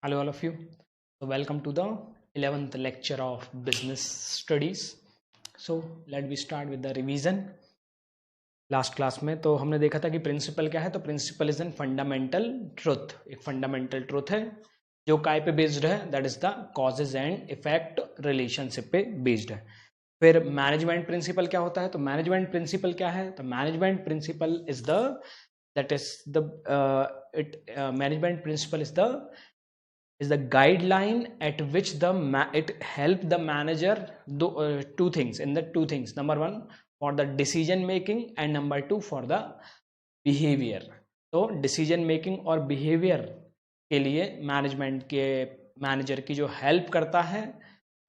Hello, all of you. So, welcome to the 11th lecture of business studies. So, let me start with the revision. Last class में तो हमने देखा था कि principal क्या है, तो principle is an fundamental truth, एक फंडामेंटल ट्रुथ है जो काय पे बेस्ड है, that is the causes and effect relationship पे बेस्ड है. फिर मैनेजमेंट प्रिंसिपल क्या होता है, तो मैनेजमेंट प्रिंसिपल क्या है, तो management principle is the that is the management principle is the guideline at which it help the manager do two things. Number one, for the decision making, and number two, for the behavior. तो decision making और behaviour के लिए manager की जो help करता है,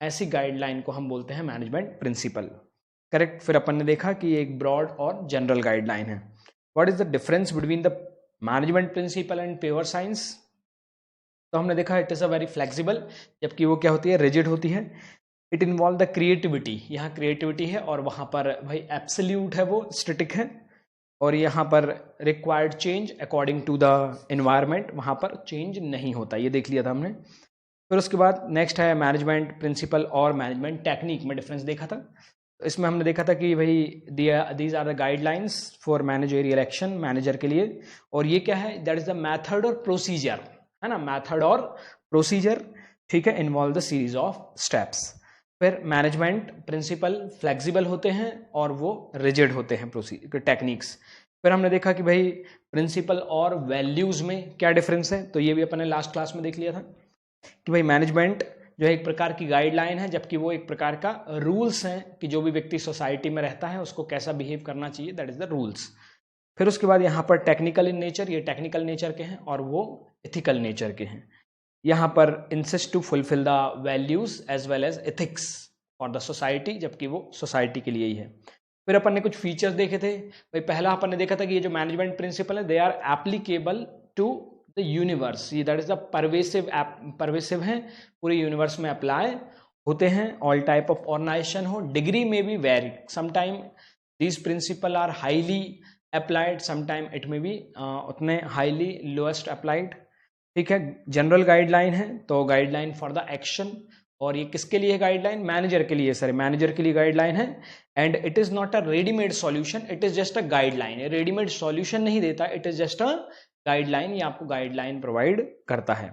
ऐसी guideline को हम बोलते हैं मैनेजमेंट प्रिंसिपल. करेक्ट. फिर अपन ने देखा कि एक ब्रॉड और जनरल गाइडलाइन है. What is the difference between the management principle and pure science? तो हमने देखा it is a very flexible, जबकि वो क्या होती है, रिजिड होती है. इट इन्वॉल्व द क्रिएटिविटी, यहाँ क्रिएटिविटी है, और वहाँ पर भाई एब्सोल्यूट है, वो स्टैटिक है. और यहाँ पर required change according to the environment, वहाँ पर चेंज नहीं होता. ये देख लिया था हमने. फिर उसके बाद नेक्स्ट है मैनेजमेंट प्रिंसिपल और मैनेजमेंट टेक्निक में डिफरेंस देखा था. इसमें हमने देखा था कि भाई these are the guidelines for managerial action, manager के लिए. और ये क्या है, दैट इज द मेथड और प्रोसीजर, है ना, मेथड और प्रोसीजर. ठीक है, involve the series of steps. फिर मैनेजमेंट प्रिंसिपल फ्लेक्सिबल होते हैं और वो रिजिड होते हैं टेक्निक्स. फिर हमने देखा कि भाई प्रिंसिपल और वैल्यूज में क्या डिफरेंस है, तो ये भी अपन ने लास्ट क्लास में देख लिया था कि भाई मैनेजमेंट जो है एक प्रकार की गाइडलाइन है, जबकि वो एक प्रकार का रूल्स हैं कि जो भी व्यक्ति सोसाइटी में रहता है उसको कैसा बिहेव करना चाहिए, दैट इज द रूल्स. फिर उसके बाद यहाँ पर टेक्निकल इन नेचर, ये टेक्निकल नेचर के हैं और वो एथिकल नेचर के हैं. यहाँ पर insist to fulfil the values as well as ethics for the society, जबकि वो सोसाइटी के लिए ही है. फिर अपन ने कुछ फीचर्स देखे थे. भाई पहला अपन ने देखा था कि ये जो मैनेजमेंट प्रिंसिपल है, they are applicable to the universe, ये दैट इज द परवेसिव है, पूरे यूनिवर्स में अप्लाई होते हैं. ऑल टाइप ऑफ ऑर्गेनाइजेशन हो, डिग्री में भी vary, sometime these principle are highly applied, sometime it में भी उतने हाईली लोएस्ट अप्लाइड. ठीक है. जनरल गाइडलाइन है, तो गाइडलाइन फॉर द एक्शन, और ये किसके लिए गाइडलाइन, मैनेजर के लिए, सर मैनेजर के लिए गाइडलाइन है. And it is not a readymade solution, it is just a guideline. Readymade solution नहीं देता, it is just a guideline, ये आपको गाइडलाइन प्रोवाइड करता है.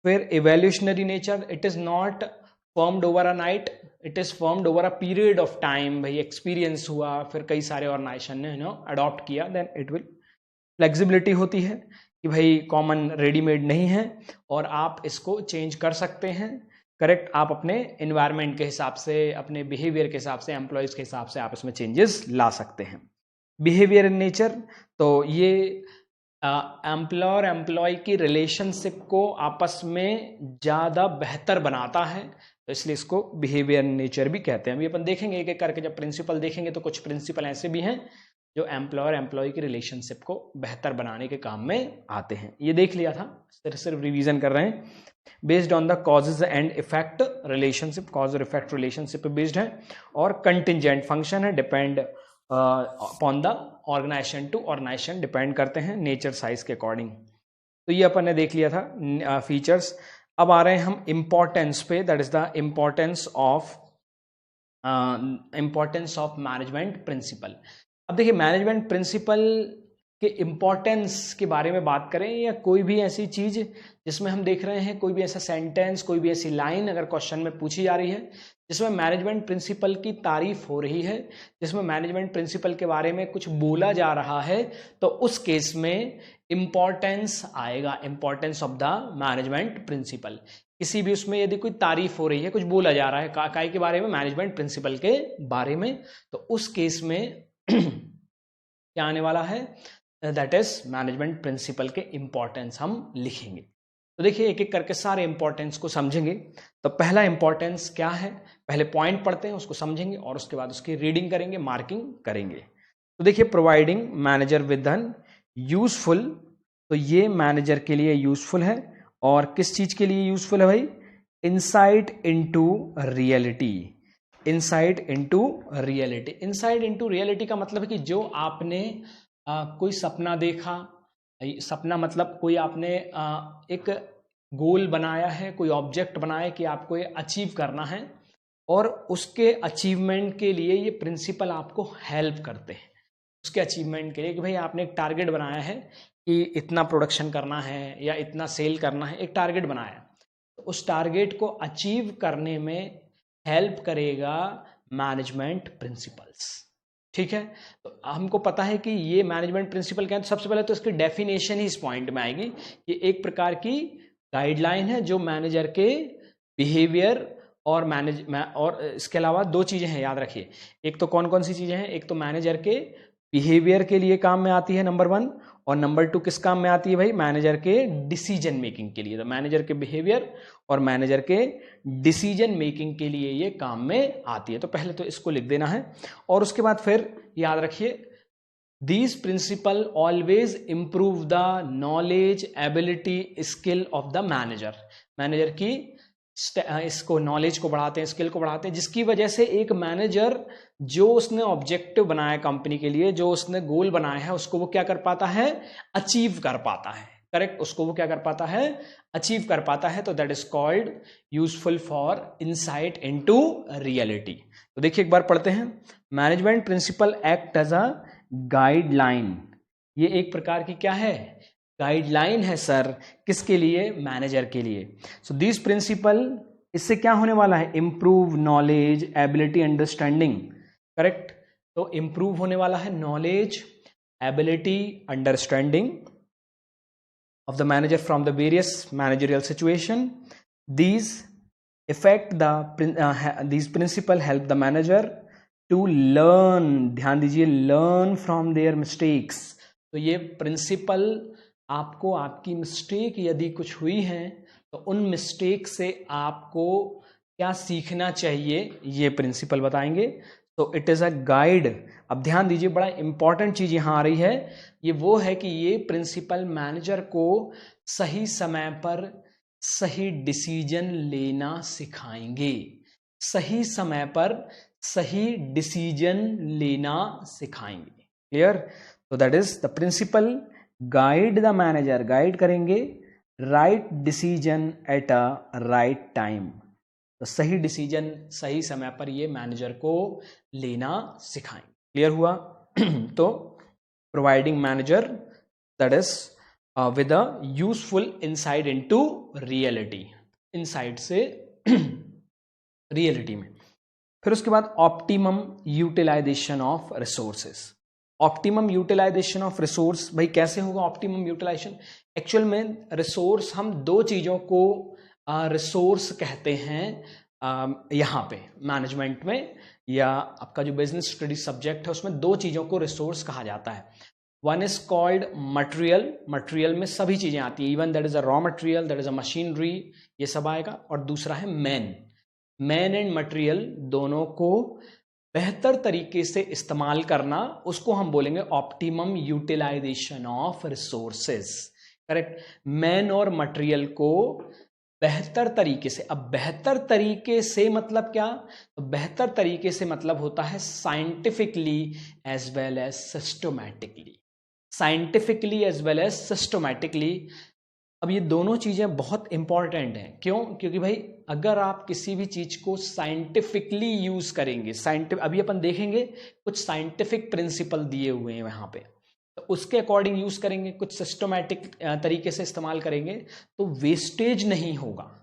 फिर evolutionary nature, it is not formed over a night, it is formed over a period of time. भाई experience हुआ, फिर कई सारे ऑर्गेनाइजेशन ने अडॉप्ट किया, देन इट विल. फ्लेक्सिबिलिटी होती है कि भाई कॉमन रेडीमेड नहीं है और आप इसको चेंज कर सकते हैं. करेक्ट. आप अपने एनवायरनमेंट के हिसाब से, अपने बिहेवियर के हिसाब से, एम्प्लॉयज के हिसाब से आप इसमें चेंजेस ला सकते हैं. बिहेवियर इन नेचर, तो ये एम्प्लॉयर एम्प्लॉय की रिलेशनशिप को आपस में ज़्यादा बेहतर बनाता है, तो इसलिए इसको बिहेवियर नेचर भी कहते हैं. अभी अपन देखेंगे एक एक करके, जब प्रिंसिपल देखेंगे तो कुछ प्रिंसिपल ऐसे भी हैं जो एम्प्लॉयर एम्प्लॉय की रिलेशनशिप को बेहतर बनाने के काम में आते हैं. ये देख लिया था, सिर्फ रिवीजन कर रहे हैं. Based on the causes and effect relationship, cause और इफेक्ट रिलेशनशिप पे बेस्ड है. और कंटिंजेंट फंक्शन है, depend upon the organisation to organisation, depend करते हैं नेचर साइज के अकॉर्डिंग. तो ये अपन ने देख लिया था फीचर्स. अब आ रहे हैं हम इम्पोर्टेंस पे, that is the importance of management principle. अब देखिए मैनेजमेंट प्रिंसिपल के इम्पोर्टेंस के बारे में बात करें, या कोई भी ऐसी चीज जिसमें हम देख रहे हैं, कोई भी ऐसा सेंटेंस, कोई भी ऐसी लाइन अगर क्वेश्चन में पूछी जा रही है जिसमें मैनेजमेंट प्रिंसिपल की तारीफ हो रही है, जिसमें मैनेजमेंट प्रिंसिपल के बारे में कुछ बोला जा रहा है, तो उस केस में इम्पोर्टेंस आएगा, importance of the management principle. किसी भी उसमें यदि कोई तारीफ हो रही है, कुछ बोला जा रहा है काय के बारे में, मैनेजमेंट प्रिंसिपल के बारे में, तो उस केस में क्या आने वाला है, दैट इज मैनेजमेंट प्रिंसिपल के इंपॉर्टेंस हम लिखेंगे. तो देखिए एक एक करके सारे इंपॉर्टेंस को समझेंगे. तो पहला इंपॉर्टेंस क्या है, पहले पॉइंट पढ़ते हैं, उसको समझेंगे और उसके बाद उसकी रीडिंग करेंगे, मार्किंग करेंगे. तो देखिए providing manager with an useful, तो ये मैनेजर के लिए यूजफुल है. और किस चीज के लिए यूजफुल है भाई, insight into reality. Insight into reality, insight into reality का मतलब है कि जो आपने कोई सपना देखा, सपना मतलब कोई आपने एक गोल बनाया है, कोई ऑब्जेक्ट बनाया कि आपको ये अचीव करना है, और उसके अचीवमेंट के लिए ये प्रिंसिपल आपको हेल्प करते हैं। उसके अचीवमेंट के लिए कि भाई आपने एक टारगेट बनाया है कि इतना प्रोडक्शन करना है या इतना सेल करना है, एक टारगेट बनाया, तो उस टारगेट को अचीव करने में हेल्प करेगा मैनेजमेंट प्रिंसिपल्स। ठीक है, तो हमको पता है कि ये मैनेजमेंट प्रिंसिपल क्या है। तो सबसे पहले तो इसकी डेफिनेशन ही इस पॉइंट में आएगी। ये एक प्रकार की गाइडलाइन है जो मैनेजर के बिहेवियर और इसके अलावा दो चीजें हैं, याद रखिए। एक तो कौन कौन सी चीजें हैं, एक तो मैनेजर के बिहेवियर के लिए काम में आती है नंबर 1, और नंबर 2 किस काम में आती है भाई, मैनेजर के डिसीजन मेकिंग के लिए। तो मैनेजर के बिहेवियर और मैनेजर के डिसीजन मेकिंग के लिए ये काम में आती है। तो पहले तो इसको लिख देना है, और उसके बाद फिर याद रखिए, These principles always improve the knowledge, ability, skill of the manager. Manager की इसको नॉलेज को बढ़ाते हैं, स्किल को बढ़ाते हैं, जिसकी वजह से एक मैनेजर जो उसने ऑब्जेक्टिव बनाया कंपनी के लिए, जो उसने गोल बनाया है, उसको वो क्या कर पाता है, अचीव कर पाता है। करेक्ट, उसको वो क्या कर पाता है, अचीव कर पाता है। तो that is called useful for insight into reality. तो देखिए एक बार पढ़ते हैं। Management principle act as a guideline. ये एक प्रकार की क्या है, गाइडलाइन है सर, किसके लिए, मैनेजर के लिए। सो दिस प्रिंसिपल, इससे क्या होने वाला है, improve knowledge, ability, understanding. Correct, तो इंप्रूव होने वाला है knowledge, ability, understanding of the manager from the various managerial situation. These these principles help the manager to learn, ध्यान दीजिए, learn from their mistakes। तो ये प्रिंसिपल आपको आपकी मिस्टेक यदि कुछ हुई है तो उन मिस्टेक से आपको क्या सीखना चाहिए, ये प्रिंसिपल बताएंगे। तो इट इज अ गाइड। अब ध्यान दीजिए, बड़ा इंपॉर्टेंट चीज यहां आ रही है, ये वो है कि ये प्रिंसिपल मैनेजर को सही समय पर सही डिसीजन लेना सिखाएंगे। सही समय पर सही डिसीजन लेना सिखाएंगे। क्लियर? तो that is the principle guide the manager, guide करेंगे right decision at a right time. तो सही डिसीजन सही समय पर ये मैनेजर को लेना सिखाएंगे। क्लियर हुआ? तो providing manager that is with a useful insight into reality, insight से रियलिटी में। फिर उसके बाद optimum utilisation of resources. Optimum utilisation of resource, भाई कैसे होगा ऑप्टिमम यूटिलाइजेशन? एक्चुअल में रिसोर्स, हम दो चीजों को रिसोर्स कहते हैं यहाँ पे मैनेजमेंट में, या आपका जो बिजनेस स्टडी सब्जेक्ट है उसमें दो चीजों को रिसोर्स कहा जाता है। One is called material, material में सभी चीजें आती है, even that is a raw material, that is a machinery, ये सब आएगा। और दूसरा है मैन। मैन एंड मटेरियल दोनों को बेहतर तरीके से इस्तेमाल करना, उसको हम बोलेंगे optimum utilisation of resources. Correct, man और मटेरियल को बेहतर तरीके से। अब बेहतर तरीके से मतलब क्या? तो बेहतर तरीके से मतलब होता है scientifically as well as systematically, scientifically as well as systematically. अब ये दोनों चीजें बहुत इंपॉर्टेंट हैं। क्यों? क्योंकि भाई अगर आप किसी भी चीज को साइंटिफिकली यूज करेंगे, अभी अपन देखेंगे कुछ साइंटिफिक प्रिंसिपल दिए हुए हैं वहां पे, तो उसके अकॉर्डिंग यूज करेंगे, कुछ सिस्टमैटिक तरीके से इस्तेमाल करेंगे, तो वेस्टेज नहीं होगा।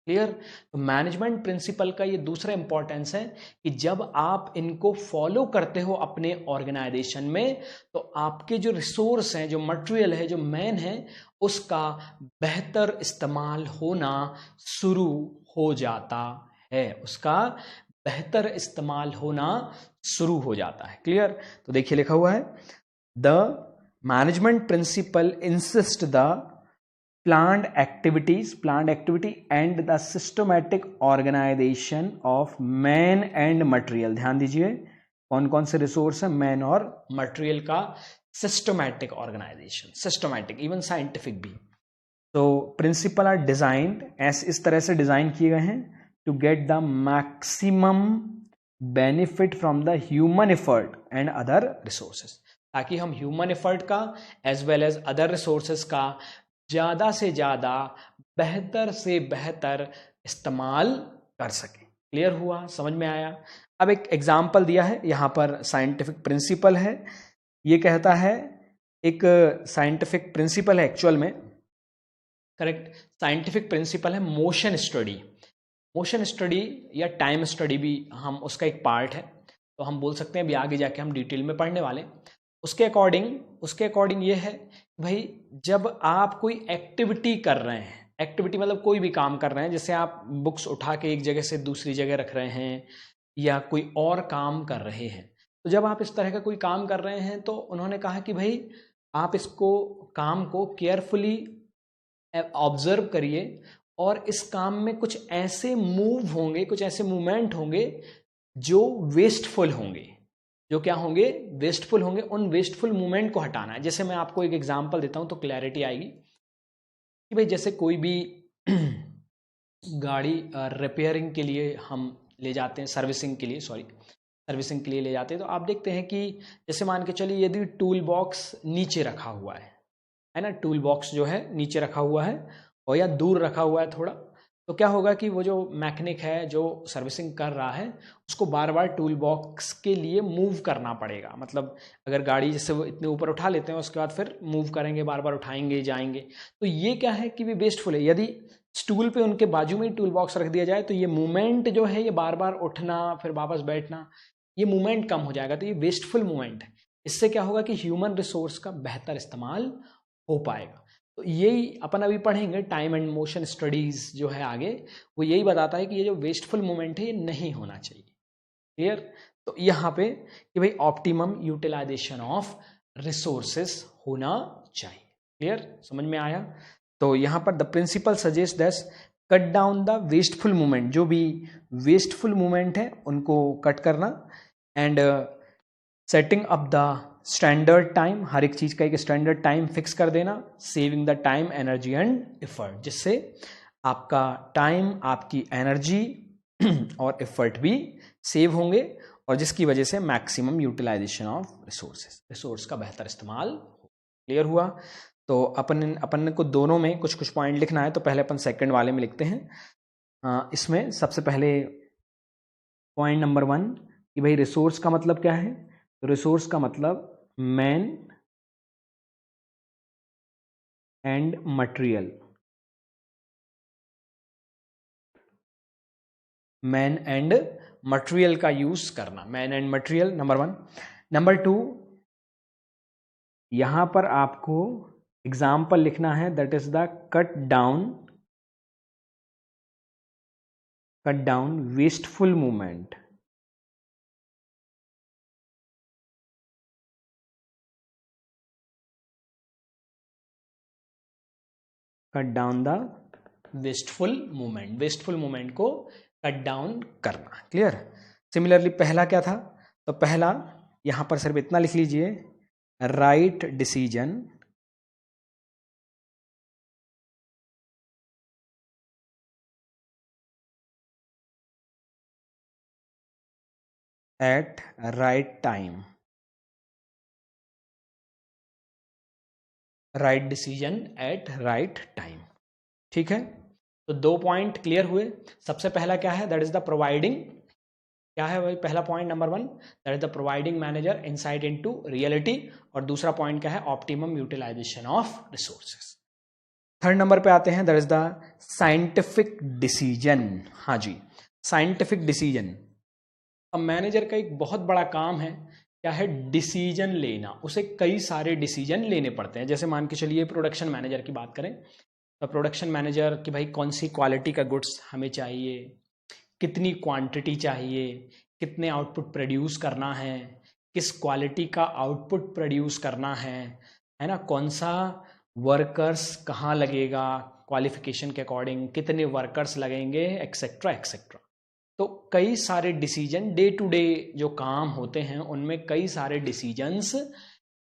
क्लियर? तो मैनेजमेंट प्रिंसिपल का ये दूसरा इंपॉर्टेंस है कि जब आप इनको फॉलो करते हो अपने ऑर्गेनाइजेशन में, तो आपके जो रिसोर्स हैं, जो मटेरियल है, जो मैन है, उसका बेहतर इस्तेमाल होना शुरू हो जाता है, उसका बेहतर इस्तेमाल होना शुरू हो जाता है। क्लियर? तो देखिए लिखा हुआ है, the management principle insist the planned activity and the systematic organization of man and material। ध्यान दीजिए कौन कौन से रिसोर्स है, मैन और मटेरियल का systematic organisation, systematic even scientific भी। तो प्रिंसिपल आर डिजाइन्ड, इस तरह से डिजाइन किए गए हैं to get the maximum benefit from the human effort and other resources, ताकि हम ह्यूमन एफर्ट का as well as other resources का ज़्यादा से ज़्यादा बेहतर से बेहतर इस्तेमाल कर सके। क्लियर हुआ, समझ में आया? अब एक एग्जाम्पल दिया है यहाँ पर, साइंटिफिक प्रिंसिपल है, ये कहता है, एक साइंटिफिक प्रिंसिपल है एक्चुअल में, करेक्ट, साइंटिफिक प्रिंसिपल है मोशन स्टडी। मोशन स्टडी या टाइम स्टडी भी हम उसका एक पार्ट है, तो हम बोल सकते हैं अभी आगे जाके हम डिटेल में पढ़ने वाले। उसके अकॉर्डिंग ये है भाई, जब आप कोई एक्टिविटी कर रहे हैं, एक्टिविटी मतलब कोई भी काम कर रहे हैं, जैसे आप बुक्स उठा के एक जगह से दूसरी जगह रख रहे हैं या कोई और काम कर रहे हैं, तो जब आप इस तरह का कोई काम कर रहे हैं तो उन्होंने कहा कि भाई आप इसको काम को केयरफुली ऑब्जर्व करिए, और इस काम में कुछ ऐसे मूव होंगे, कुछ ऐसे मूवमेंट होंगे जो वेस्टफुल होंगे, जो क्या होंगे, वेस्टफुल होंगे। उन वेस्टफुल मूवमेंट को हटाना है। जैसे मैं आपको एक एग्जांपल देता हूं तो क्लैरिटी आएगी कि भाई जैसे कोई भी गाड़ी रिपेयरिंग के लिए हम ले जाते हैं, सर्विसिंग के लिए ले जाते हैं, तो आप देखते हैं कि जैसे मान के चलिए यदि टूल बॉक्स नीचे रखा हुआ है ना, टूल बॉक्स जो है नीचे रखा हुआ है और या दूर रखा हुआ है थोड़ा, तो क्या होगा कि वो जो मैकेनिक है जो सर्विसिंग कर रहा है उसको बार बार टूल बॉक्स के लिए मूव करना पड़ेगा। मतलब अगर गाड़ी जैसे वो इतने ऊपर उठा लेते हैं, उसके बाद फिर मूव करेंगे, बार बार उठाएंगे जाएंगे, तो ये क्या है कि भी वेस्टफुल है। यदि स्टूल पे उनके बाजू में ही टूल बॉक्स रख दिया जाए तो ये मूवमेंट जो है, ये बार बार उठना फिर वापस बैठना, ये मूवमेंट कम हो जाएगा, तो ये वेस्टफुल मूवमेंट है। इससे क्या होगा कि ह्यूमन रिसोर्स का बेहतर इस्तेमाल हो पाएगा। तो यही अपन अभी पढ़ेंगे, टाइम एंड मोशन स्टडीज जो है आगे, वो यही बताता है कि ये जो वेस्टफुल मूवमेंट है ये नहीं होना चाहिए। क्लियर? तो यहाँ पे कि भाई ऑप्टिमम यूटिलाइजेशन ऑफ रिसोर्सेस होना चाहिए। क्लियर, समझ में आया? तो यहाँ पर the principle suggest that cut down the wasteful movement, जो भी वेस्टफुल मूवमेंट है उनको कट करना, and setting up the standard time, हर एक चीज का एक स्टैंडर्ड टाइम फिक्स कर देना, saving the time, energy and effort, जिससे आपका टाइम, आपकी एनर्जी और एफर्ट भी सेव होंगे, और जिसकी वजह से मैक्सिमम यूटिलाइजेशन ऑफ रिसोर्स का बेहतर इस्तेमाल हो। क्लियर हुआ? तो अपन को दोनों में कुछ कुछ पॉइंट लिखना है, तो पहले अपन सेकंड वाले में लिखते हैं। इसमें सबसे पहले पॉइंट नंबर 1 कि भाई रिसोर्स का मतलब क्या है। तो रिसोर्स का मतलब man and material, man and material का यूज करना, man and material, number 1। Number 2, यहां पर आपको एग्जाम्पल लिखना है, that is the cut down wasteful movement, cut down the wasteful movement को कट डाउन करना। क्लियर? सिमिलरली पहला क्या था, तो पहला यहां पर सिर्फ इतना लिख लीजिए, right decision eight right time, right decision eight right time. ठीक है, तो 2 पॉइंट क्लियर हुए। सबसे पहला क्या है, दैट इज द प्रोवाइडिंग, क्या है भाई पहला point number 1, that is the providing manager insight into reality, और दूसरा पॉइंट क्या है, optimum utilisation of resources. Third number पे आते हैं, that is the scientific decision. हाँ जी, साइंटिफिक डिसीजन। अब मैनेजर का एक बहुत बड़ा काम है, क्या है, डिसीजन लेना। उसे कई सारे डिसीजन लेने पड़ते हैं। जैसे मान के चलिए प्रोडक्शन मैनेजर की बात करें, तो प्रोडक्शन मैनेजर कि भाई कौन सी क्वालिटी का गुड्स हमें चाहिए, कितनी क्वांटिटी चाहिए, कितने आउटपुट प्रोड्यूस करना है, किस क्वालिटी का आउटपुट प्रोड्यूस करना है ना, कौन सा वर्कर्स कहाँ लगेगा, क्वालिफिकेशन के अकॉर्डिंग कितने वर्कर्स लगेंगे, एक्सेट्रा एक्सेट्रा। तो कई सारे डिसीजन, डे टू डे जो काम होते हैं उनमें कई सारे डिसीजंस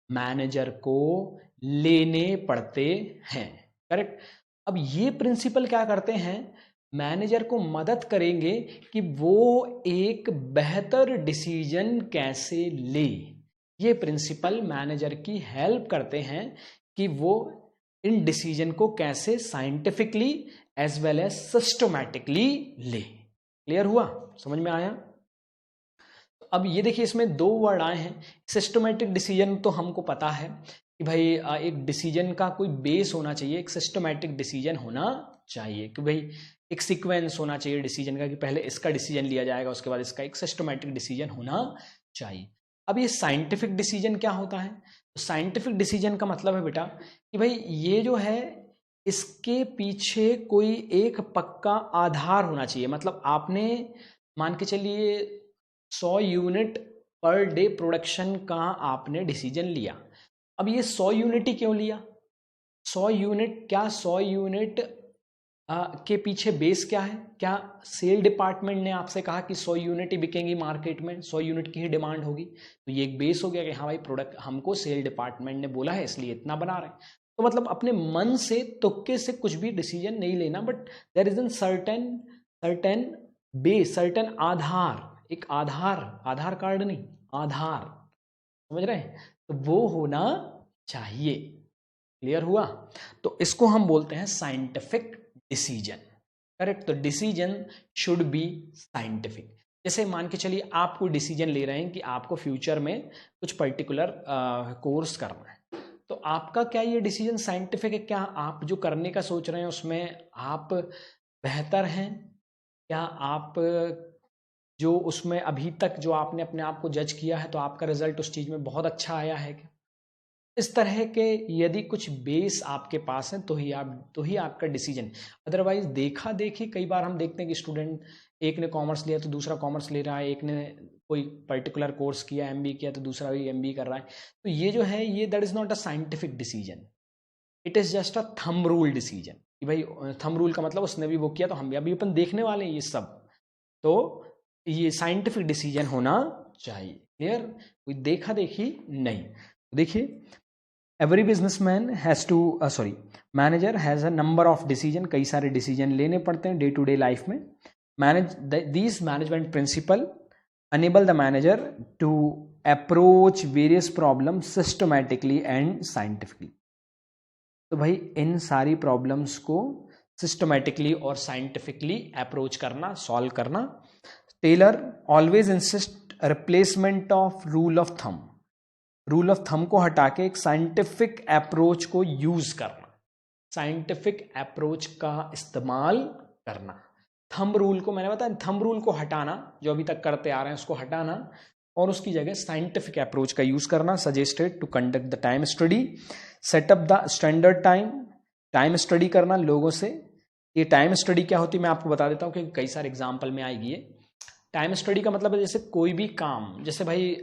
मैनेजर को लेने पड़ते हैं। करेक्ट? अब ये प्रिंसिपल क्या करते हैं, मैनेजर को मदद करेंगे कि वो एक बेहतर डिसीजन कैसे ले। ये प्रिंसिपल मैनेजर की हेल्प करते हैं कि वो इन डिसीजन को कैसे scientifically as well as systematically ले। क्लियर हुआ, समझ में आया? अब ये देखिए इसमें दो वर्ड आए हैं। सिस्टमैटिक डिसीजन तो हमको पता है कि भाई एक डिसीजन का कोई बेस होना चाहिए, एक सिस्टमैटिक डिसीजन होना चाहिए कि भाई एक सीक्वेंस होना चाहिए डिसीजन का कि पहले इसका डिसीजन लिया जाएगा उसके बाद इसका, एक सिस्टमैटिक डिसीजन होना चाहिए। अब ये साइंटिफिक डिसीजन क्या होता है? तो साइंटिफिक डिसीजन का मतलब है बेटा कि भाई ये जो है इसके पीछे कोई एक पक्का आधार होना चाहिए। मतलब आपने मान के चलिए 100 यूनिट पर डे प्रोडक्शन का आपने डिसीजन लिया। अब ये 100 यूनिट ही क्यों लिया? 100 यूनिट, क्या 100 यूनिट के पीछे बेस क्या है? क्या सेल डिपार्टमेंट ने आपसे कहा कि 100 यूनिट ही बिकेंगी मार्केट में, 100 यूनिट की ही डिमांड होगी? तो ये एक बेस हो गया कि हाँ भाई प्रोडक्ट हमको सेल डिपार्टमेंट ने बोला है इसलिए इतना बना रहे हैं। तो मतलब अपने मन से तुक्के से कुछ भी डिसीजन नहीं लेना, but there is an certain base, certain आधार, एक आधार कार्ड नहीं, आधार, समझ रहे हैं? तो वो होना चाहिए। क्लियर हुआ? तो इसको हम बोलते हैं साइंटिफिक डिसीजन। करेक्ट? तो डिसीजन शुड बी साइंटिफिक। जैसे मान के चलिए आप कोई डिसीजन ले रहे हैं कि आपको फ्यूचर में कुछ पर्टिकुलर कोर्स करना है, तो आपका क्या ये डिसीजन साइंटिफिक है? क्या आप जो करने का सोच रहे हैं उसमें आप बेहतर हैं? क्या आप जो उसमें अभी तक जो आपने अपने आप को जज किया है तो आपका रिजल्ट उस चीज़ में बहुत अच्छा आया है क्या? इस तरह के यदि कुछ बेस आपके पास है तो ही आपका डिसीजन। अदरवाइज देखा देखी कई बार हम देखते हैं कि स्टूडेंट, एक ने कॉमर्स लिया तो दूसरा कॉमर्स ले रहा है, एक ने कोई पर्टिकुलर कोर्स किया एमबीए किया तो दूसरा भी एमबीए कर रहा है। तो ये जो है ये that is not a scientific decision, it is just a thumb rule decision कि भाई थंब रूल का मतलब उसने भी वो किया तो हम भी, अभी अपन देखने वाले हैं ये सब। तो ये साइंटिफिक डिसीजन होना चाहिए। क्लियर? कोई देखा देखी नहीं। देखिए every businessman has to manager has a number of decision, कई सारे डिसीजन लेने पड़ते हैं डे टू डे लाइफ में। These management principle enable the manager to approach various problems systematically and scientifically। तो भाई इन सारी प्रॉब्लम्स को सिस्टमेटिकली और साइंटिफिकली अप्रोच करना, सॉल्व करना। Taylor always insist replacement of rule of thumb, rule of thumb को हटा के एक साइंटिफिक अप्रोच को यूज करना, साइंटिफिक अप्रोच का इस्तेमाल करना। थंब रूल को, मैंने बताया थंब रूल को हटाना, जो अभी तक करते आ रहे हैं उसको हटाना और उसकी जगह साइंटिफिक अप्रोच का यूज करना। Suggested to conduct the time study, set up the standard time, time study करना लोगों से। ये टाइम स्टडी क्या होती है मैं आपको बता देता हूँ, क्योंकि कई सारे एग्जाम्पल में आएगी ये। टाइम स्टडी का मतलब है जैसे कोई भी काम, जैसे भाई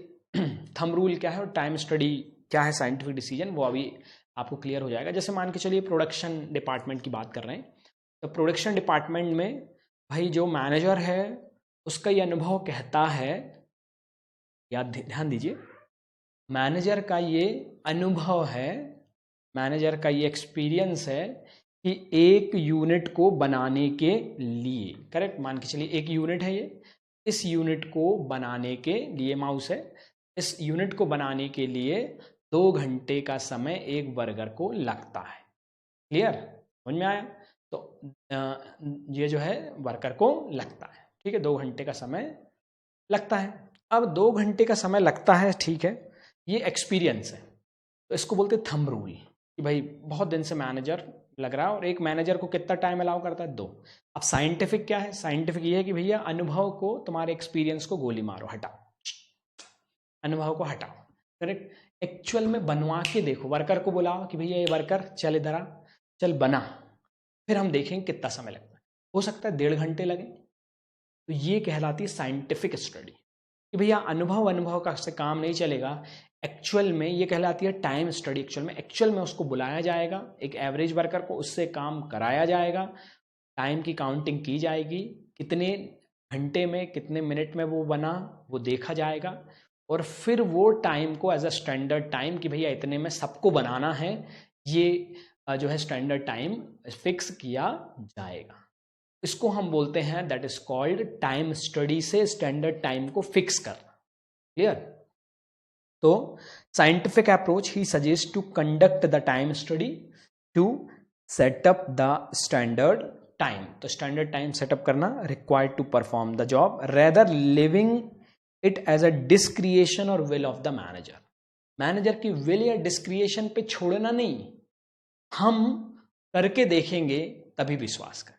थंब रूल क्या है और टाइम स्टडी क्या है, साइंटिफिक डिसीजन, वो अभी आपको क्लियर हो जाएगा। जैसे मान के चलिए प्रोडक्शन डिपार्टमेंट की बात कर रहे हैं, तो प्रोडक्शन डिपार्टमेंट में भाई जो मैनेजर है उसका ये अनुभव कहता है, याद ध्यान दीजिए, मैनेजर का ये अनुभव है, मैनेजर का ये एक्सपीरियंस है कि एक यूनिट को बनाने के लिए, करेक्ट, मान के चलिए एक यूनिट है ये, इस यूनिट को बनाने के लिए, माउस है, इस यूनिट को बनाने के लिए 2 घंटे का समय एक वर्कर को लगता है। क्लियर? समझ में आया? तो ये जो है वर्कर को लगता है, ठीक है, 2 घंटे का समय लगता है। अब 2 घंटे का समय लगता है, ठीक है, ये एक्सपीरियंस है, तो इसको बोलते हैं थंब रूल कि भाई बहुत दिन से मैनेजर लग रहा है और एक मैनेजर को कितना टाइम अलाउ करता है, 2। अब साइंटिफिक क्या है? साइंटिफिक ये है कि भैया अनुभव को, तुम्हारे एक्सपीरियंस को गोली मारो, हटाओ, अनुभव को हटाओ, करेक्ट। एक्चुअल में बनवा के देखो, वर्कर को बुलाओ कि भैया ये वर्कर चल इधर आ, चल बना, फिर हम देखेंगे कितना समय लगता है, हो सकता है 1.5 घंटे लगे। तो ये कहलाती है साइंटिफिक स्टडी कि भैया अनुभव का से काम नहीं चलेगा। एक्चुअल में ये कहलाती है टाइम स्टडी। एक्चुअल में उसको बुलाया जाएगा, एक एवरेज वर्कर को, उससे काम कराया जाएगा, टाइम की काउंटिंग की जाएगी, कितने घंटे में कितने मिनट में वो बना वो देखा जाएगा, और फिर वो टाइम को एज अ स्टैंडर्ड टाइम कि भैया इतने में सबको बनाना है, ये जो है स्टैंडर्ड टाइम फिक्स किया जाएगा। इसको हम बोलते हैं, that is called time study, से स्टैंडर्ड टाइम को फिक्स करना। क्लियर? तो साइंटिफिक अप्रोच ही suggest to conduct the time study to setup the standard time, तो स्टैंडर्ड टाइम सेटअप करना required to perform the job rather living it as a discretion or will of the manager. Manager की will या discretion पे छोड़ना नहीं, हम करके देखेंगे तभी विश्वास करें।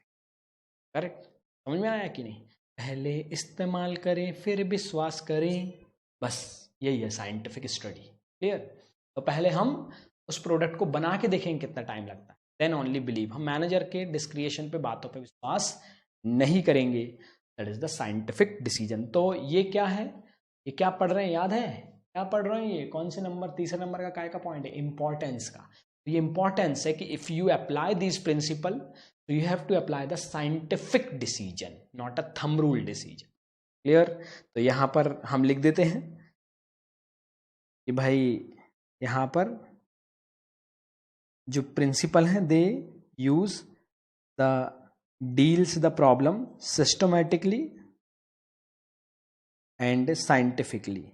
करेक्ट, समझ में आया कि नहीं? पहले इस्तेमाल करें फिर विश्वास करें, बस यही है साइंटिफिक स्टडी। क्लियर? तो पहले हम उस प्रोडक्ट को बना के देखेंगे कितना टाइम लगता है, देन ओनली बिलीव। हम मैनेजर के डिस्क्रिएशन पे, बातों पे विश्वास नहीं करेंगे। That is the scientific decision. तो ये क्या है, ये क्या पढ़ रहे हैं, याद है क्या पढ़ रहे हैं? ये कौन से नंबर, तीसरे नंबर का काय का पॉइंट है? इंपॉर्टेंस का। तो ये इंपॉर्टेंस है कि if you apply this principle तो you have to apply the scientific decision, not a thumb rule decision. Clear? तो यहां पर हम लिख देते हैं कि भाई यहां पर जो प्रिंसिपल हैं they use the deals the problem systematically and scientifically.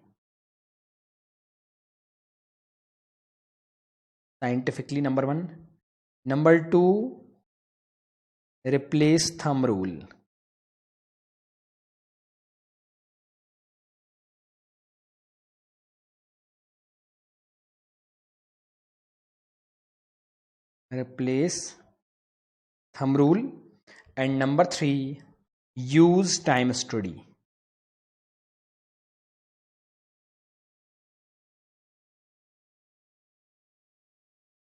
Scientifically number 1। Number 2, replace thumb rule. Replace thumb rule. And number 3, use time study.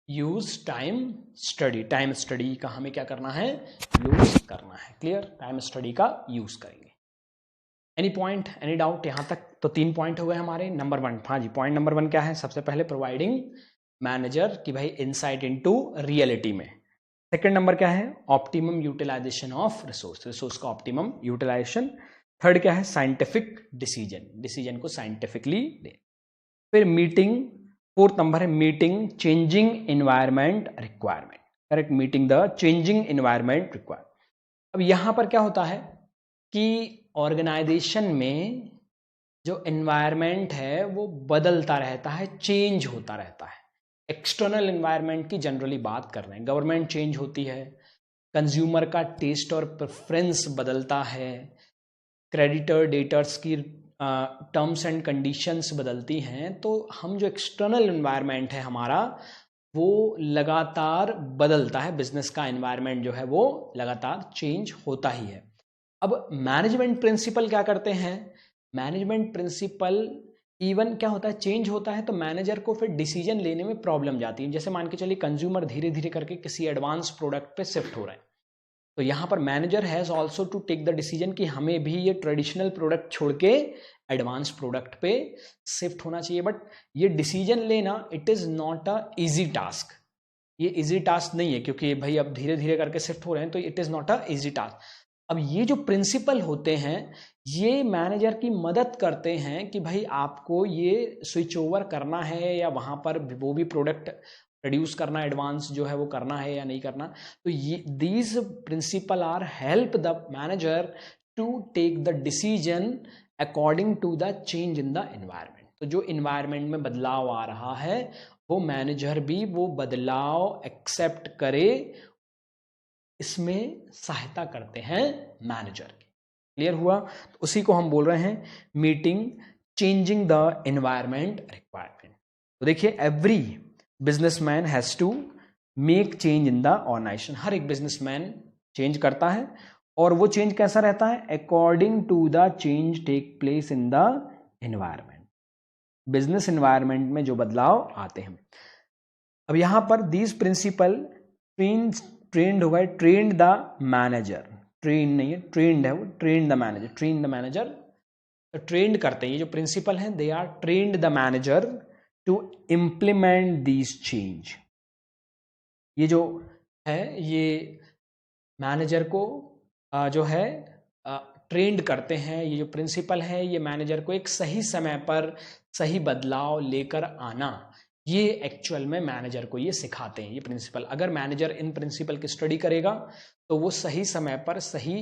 Use time study. Time study का हमें क्या करना है? यूज करना है। क्लियर? टाइम स्टडी का use करेंगे। Any point, any doubt यहां तक? तो 3 पॉइंट हो गए हमारे। नंबर 1, हाँ जी, पॉइंट नंबर 1 क्या है? सबसे पहले प्रोवाइडिंग मैनेजर की भाई इनसाइट इनटू रियलिटी में। सेकंड नंबर क्या है? Optimum utilisation of resource, resource का ऑप्टिमम यूटिलाइजेशन। थर्ड क्या है? साइंटिफिक डिसीजन, डिसीजन को साइंटिफिकली ले। फिर मीटिंग, फोर्थ नंबर है meeting changing environment requirement. Correct, meeting the changing environment requirement. अब यहां पर क्या होता है कि ऑर्गेनाइजेशन में जो एनवायरमेंट है वो बदलता रहता है, चेंज होता रहता है। एक्सटर्नल एनवायरमेंट की जनरली बात कर रहे हैं। गवर्नमेंट चेंज होती है, कंज्यूमर का टेस्ट और प्रेफरेंस बदलता है, क्रेडिटर डेटर्स की टर्म्स एंड कंडीशंस बदलती हैं। तो हम जो एक्सटर्नल एनवायरनमेंट है हमारा वो लगातार बदलता है। बिजनेस का एनवायरनमेंट जो है वो लगातार चेंज होता ही है। अब मैनेजमेंट प्रिंसिपल क्या करते हैं? मैनेजमेंट प्रिंसिपल इवन क्या होता है, चेंज होता है तो मैनेजर को फिर डिसीजन लेने में प्रॉब्लम जाती है। जैसे मान के चलिए कंज्यूमर धीरे धीरे करके किसी एडवांस प्रोडक्ट पे शिफ्ट हो रहे हैं, तो यहाँ पर manager has also to take the decision कि हमें भी ये ट्रेडिशनल प्रोडक्ट छोड़ के एडवांस प्रोडक्ट पे शिफ्ट होना चाहिए। बट ये डिसीजन लेना it is not a easy task. ये इजी टास्क नहीं है, क्योंकि भाई अब धीरे धीरे करके शिफ्ट हो रहे हैं, तो it is not a easy task. अब ये जो प्रिंसिपल होते हैं ये मैनेजर की मदद करते हैं कि भाई आपको ये स्विच ओवर करना है या वहां पर वो भी प्रोडक्ट प्रोड्यूस करना, एडवांस जो है वो करना है या नहीं करना। तो ये these principle are help the manager to take the decision according to the change in the environment. तो जो एनवायरमेंट में बदलाव आ रहा है वो मैनेजर भी वो बदलाव एक्सेप्ट करे, इसमें सहायता करते हैं मैनेजर की। क्लियर हुआ? तो उसी को हम बोल रहे हैं meeting changing the environment requirement. तो देखिए every businessman has to make change in the organisation. हर एक बिजनेसमैन चेंज करता है, और वो चेंज कैसा रहता है? According to the change take place in the environment. Business environment में जो बदलाव आते हैं। अब यहां पर दीज प्रिंसिपल ट्रेंड होगा, ट्रेंड द मैनेजर। ट्रेन नहीं है, ट्रेंड है वो, trained the manager. Train the manager, तो ट्रेंड करते हैं ये जो प्रिंसिपल हैं, they are trained the manager to implement these change. ये जो है ये मैनेजर को जो है ट्रेंड करते हैं। ये जो प्रिंसिपल है ये मैनेजर को एक सही समय पर सही बदलाव लेकर आना, ये एक्चुअल में मैनेजर को ये सिखाते हैं ये प्रिंसिपल। अगर मैनेजर इन प्रिंसिपल की स्टडी करेगा तो वो सही समय पर सही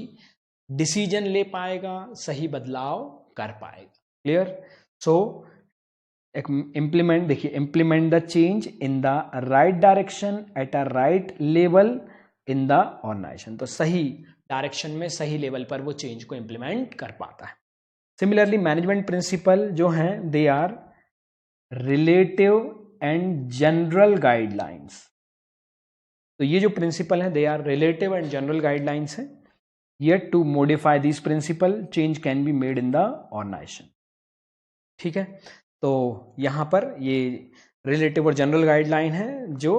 डिसीजन ले पाएगा, सही बदलाव कर पाएगा। क्लियर? सो इम्प्लीमेंट, देखिए implement the change in the right direction at a right level in the organisation. तो सही डायरेक्शन में सही लेवल पर वो चेंज को इम्प्लीमेंट कर पाता है। सिमिलरली मैनेजमेंट प्रिंसिपल जो हैं they are relative and general guidelines. तो ये जो प्रिंसिपल है they are relative and general guidelines है। Yet to modify this principle change can be made in the organisation. ठीक है, तो यहां पर ये रिलेटिव और जनरल गाइडलाइन है जो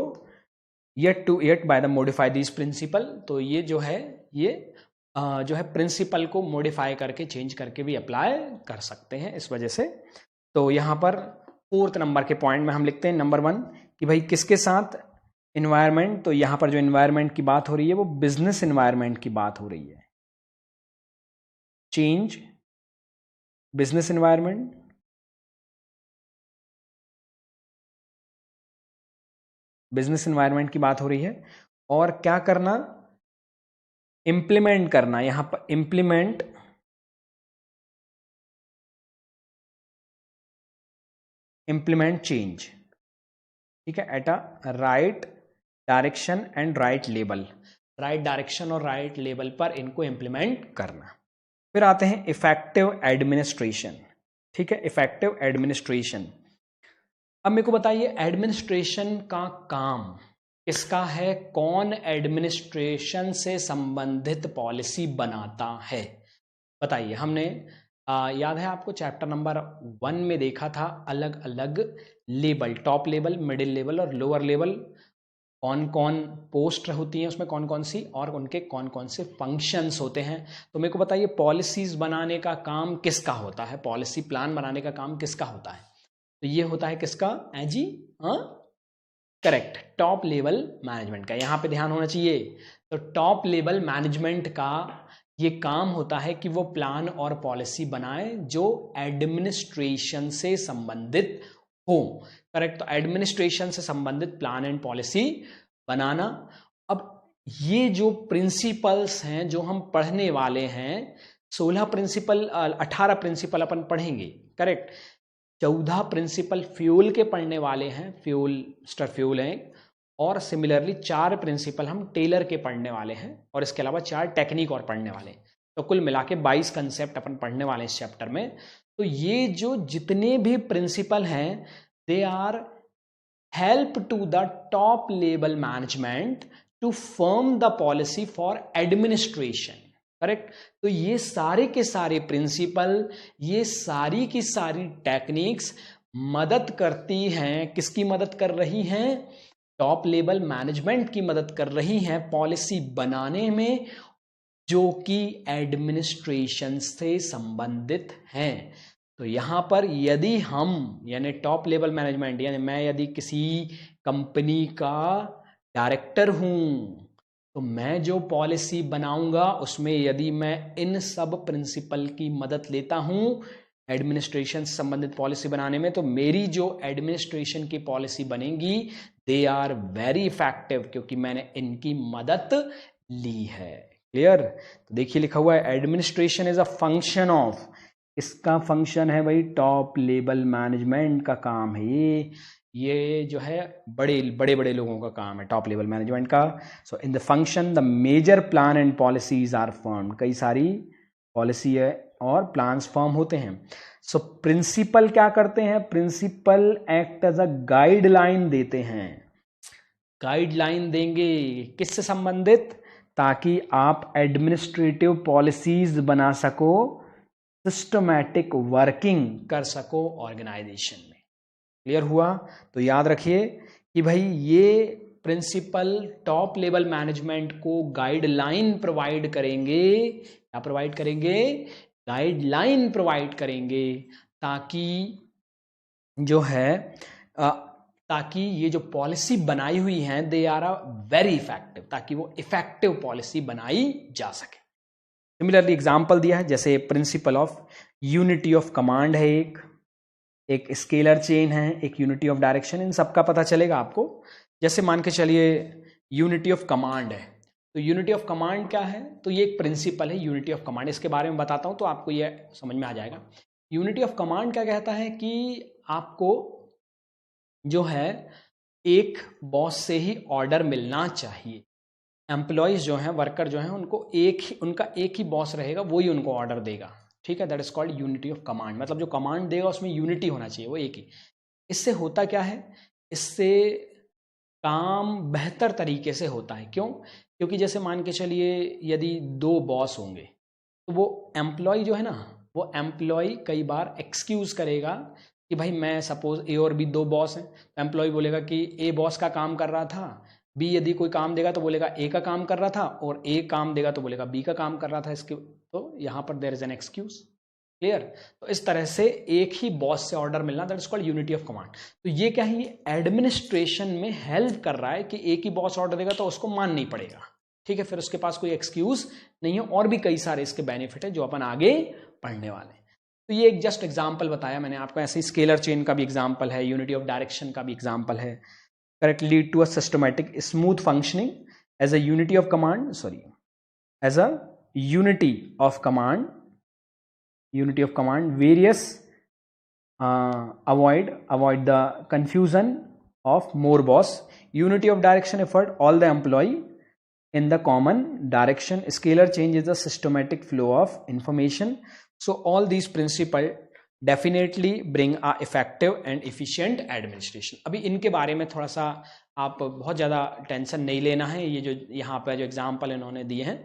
yet by the modify this principle. तो ये जो है ये जो है प्रिंसिपल को मॉडिफाई करके चेंज करके भी अप्लाई कर सकते हैं इस वजह से। तो यहाँ पर 4th नंबर के पॉइंट में हम लिखते हैं नंबर 1 कि भाई किसके साथ इन्वायरमेंट। तो यहाँ पर जो इन्वायरमेंट की बात हो रही है वो बिजनेस इन्वायरमेंट की बात हो रही है। Change business environment, business environment की बात हो रही है। और क्या करना, इंप्लीमेंट करना, यहां पर इंप्लीमेंट चेंज, ठीक है, eight a right direction and right level. Right direction और राइट लेवल पर इनको इंप्लीमेंट करना। फिर आते हैं इफेक्टिव एडमिनिस्ट्रेशन। ठीक है, इफेक्टिव एडमिनिस्ट्रेशन। अब मेरे को बताइए एडमिनिस्ट्रेशन का काम किसका है, कौन एडमिनिस्ट्रेशन से संबंधित पॉलिसी बनाता है, बताइए। हमने याद है आपको चैप्टर नंबर 1 में देखा था अलग अलग level, top level, middle level और लोअर लेवल, कौन कौन पोस्ट होती हैं उसमें, कौन कौन सी, और उनके कौन कौन से फंक्शंस होते हैं। तो मेरे को बताइए पॉलिसीज बनाने का काम किसका होता है, पॉलिसी प्लान बनाने का काम किसका होता है। तो ये होता है किसका, जी हाँ करेक्ट, टॉप लेवल मैनेजमेंट का। यहां पे ध्यान होना चाहिए। तो टॉप लेवल मैनेजमेंट का ये काम होता है कि वो प्लान और पॉलिसी बनाए जो एडमिनिस्ट्रेशन से संबंधित हो। करेक्ट, तो एडमिनिस्ट्रेशन से संबंधित प्लान एंड पॉलिसी बनाना। अब ये जो प्रिंसिपल्स हैं जो हम पढ़ने वाले हैं, 16 प्रिंसिपल, 18 प्रिंसिपल अपन पढ़ेंगे। करेक्ट, 14 प्रिंसिपल फ्यूल के पढ़ने वाले हैं, फ्यूल मिस्टर फ्यूल हैं, और सिमिलरली 4 प्रिंसिपल हम टेलर के पढ़ने वाले हैं, और इसके अलावा 4 टेक्निक और पढ़ने वाले हैं। तो कुल मिला के 22 कंसेप्ट अपन पढ़ने वाले हैं इस चैप्टर में। तो ये जो जितने भी प्रिंसिपल हैं they are help to the top level management to form the policy for administration. Correct, तो ये सारे के सारे प्रिंसिपल, ये सारी की सारी टेक्निक्स मदद करती हैं, किसकी मदद कर रही हैं, टॉप लेवल मैनेजमेंट की मदद कर रही हैं पॉलिसी बनाने में जो कि एडमिनिस्ट्रेशन से संबंधित हैं। तो यहां पर यदि हम यानी टॉप लेवल मैनेजमेंट यानी मैं यदि किसी कंपनी का डायरेक्टर हूं तो मैं जो पॉलिसी बनाऊंगा उसमें यदि मैं इन सब प्रिंसिपल की मदद लेता हूं एडमिनिस्ट्रेशन से संबंधित पॉलिसी बनाने में, तो मेरी जो एडमिनिस्ट्रेशन की पॉलिसी बनेगी दे आर वेरी इफेक्टिव, क्योंकि मैंने इनकी मदद ली है। क्लियर, तो देखिए लिखा हुआ है administration is a function of, इसका फंक्शन है भाई टॉप लेवल मैनेजमेंट का काम है ये जो है बड़े बड़े लोगों का काम है टॉप लेवल मैनेजमेंट का। So in the function the major plan and policies are formed, कई सारी पॉलिसी है और प्लान्स फॉर्म होते हैं। सो प्रिंसिपल क्या करते हैं, principle act as a guideline देते हैं, गाइडलाइन देंगे किससे संबंधित, ताकि आप एडमिनिस्ट्रेटिव पॉलिसीज बना सको, सिस्टमैटिक वर्किंग कर सको ऑर्गेनाइजेशन में। क्लियर हुआ, तो याद रखिए कि भाई ये प्रिंसिपल टॉप लेवल मैनेजमेंट को गाइडलाइन प्रोवाइड करेंगे, क्या प्रोवाइड करेंगे, गाइडलाइन प्रोवाइड करेंगे, ताकि जो है ताकि ये जो पॉलिसी बनाई हुई है they are a very effective, ताकि वो इफेक्टिव पॉलिसी बनाई जा सके। सिमिलरली एग्जाम्पल दिया है जैसे principle of unity of command है, एक स्केलर चेन है, एक यूनिटी ऑफ डायरेक्शन, इन सबका पता चलेगा आपको। जैसे मान के चलिए यूनिटी ऑफ कमांड है, तो यूनिटी ऑफ कमांड क्या है, तो ये एक प्रिंसिपल है यूनिटी ऑफ कमांड, इसके बारे में बताता हूं तो आपको ये समझ में आ जाएगा। यूनिटी ऑफ कमांड क्या कहता है कि आपको जो है एक बॉस से ही ऑर्डर मिलना चाहिए। एम्प्लॉयज जो हैं, वर्कर जो हैं, उनका एक ही बॉस रहेगा, वो ही उनको ऑर्डर देगा। ठीक है, that is called unity of command. मतलब जो कमांड देगा उसमें यूनिटी होना चाहिए, वो एक ही। इससे होता क्या है, इससे काम बेहतर तरीके से होता है। क्यों? क्योंकि जैसे मान के चलिए यदि 2 बॉस होंगे तो वो एम्प्लॉय जो है ना, वो एम्प्लॉय कई बार एक्सक्यूज करेगा कि भाई मैं सपोज ए और बी 2 बॉस हैं, तो एम्प्लॉय बोलेगा कि ए बॉस का काम कर रहा था, बी यदि कोई काम देगा तो बोलेगा ए का काम कर रहा था, और ए काम देगा तो बोलेगा बी का काम कर रहा था। इसके तो यहाँ पर there is an excuse. Clear? तो इस तरह से एक ही बॉस से ऑर्डर मिलना, that is called unity of command. तो ये क्या है, ये एडमिनिस्ट्रेशन में हेल्प कर रहा है कि एक ही बॉस ऑर्डर देगा तो उसको मानना ही पड़ेगा। ठीक है, फिर उसके पास कोई एक्सक्यूज नहीं है। और भी कई सारे इसके बेनिफिट है जो अपन आगे पढ़ने वाले हैं। तो ये एक जस्ट एग्जांपल बताया मैंने आपको, ऐसे ही स्केलर चेन का भी एग्जांपल है, यूनिटी ऑफ डायरेक्शन का भी एग्जांपल है। Correct lead to a systematic smooth functioning as a unity of command, as a unity of command, various avoid the confusion of more boss, unity of direction effort, all the employee in the common direction, scalar change is the systematic flow of information. So all these principles definitely bring a effective and efficient administration. अभी इनके बारे में थोड़ा सा आप बहुत ज़्यादा tension नहीं लेना है। ये जो यहाँ पर जो एग्जाम्पल इन्होंने दिए हैं,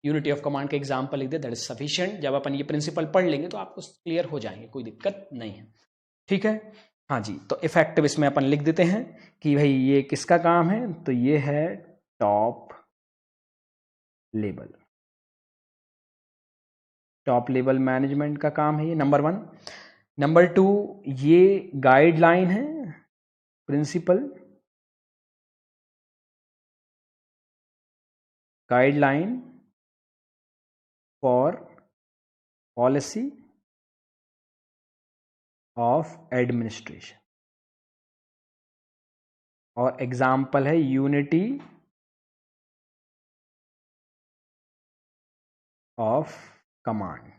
यूनिटी ऑफ कमांड के एग्जाम्पल लिख दे, दैट इज सफिशिएंट। जब अपन ये प्रिंसिपल पढ़ लेंगे तो आपको क्लियर हो जाएंगे, कोई दिक्कत नहीं है। ठीक है, हाँ जी। तो इफेक्टिव इसमें अपन लिख देते हैं कि भाई ये किसका काम है, तो ये है टॉप लेवल मैनेजमेंट का काम है ये, नंबर 1। नंबर 2, ये गाइडलाइन है, principle guideline for policy of administration, और एग्जाम्पल है unity of command,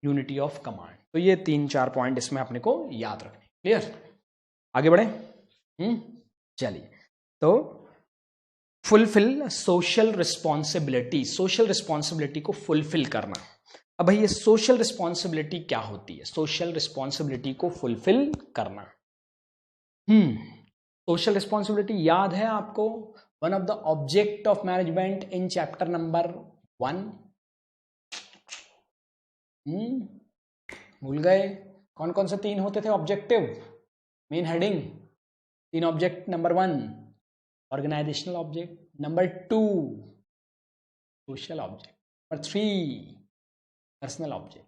unity of command. तो ये 3-4 पॉइंट इसमें अपने को याद रखने। क्लियर? आगे बढ़े। चलिए, तो fulfil social responsibility, social responsibility को फुलफिल करना। अब भाई ये सोशल रिस्पॉन्सिबिलिटी क्या होती है? सोशल रिस्पॉन्सिबिलिटी को फुलफिल करना, सोशल रिस्पॉन्सिबिलिटी याद है आपको? One of the object of management in chapter number 1। भूल गए? कौन कौन से 3 होते थे objective? Main heading 3 object. Number 1 organisational object, number 2 social object, number 3 personal object,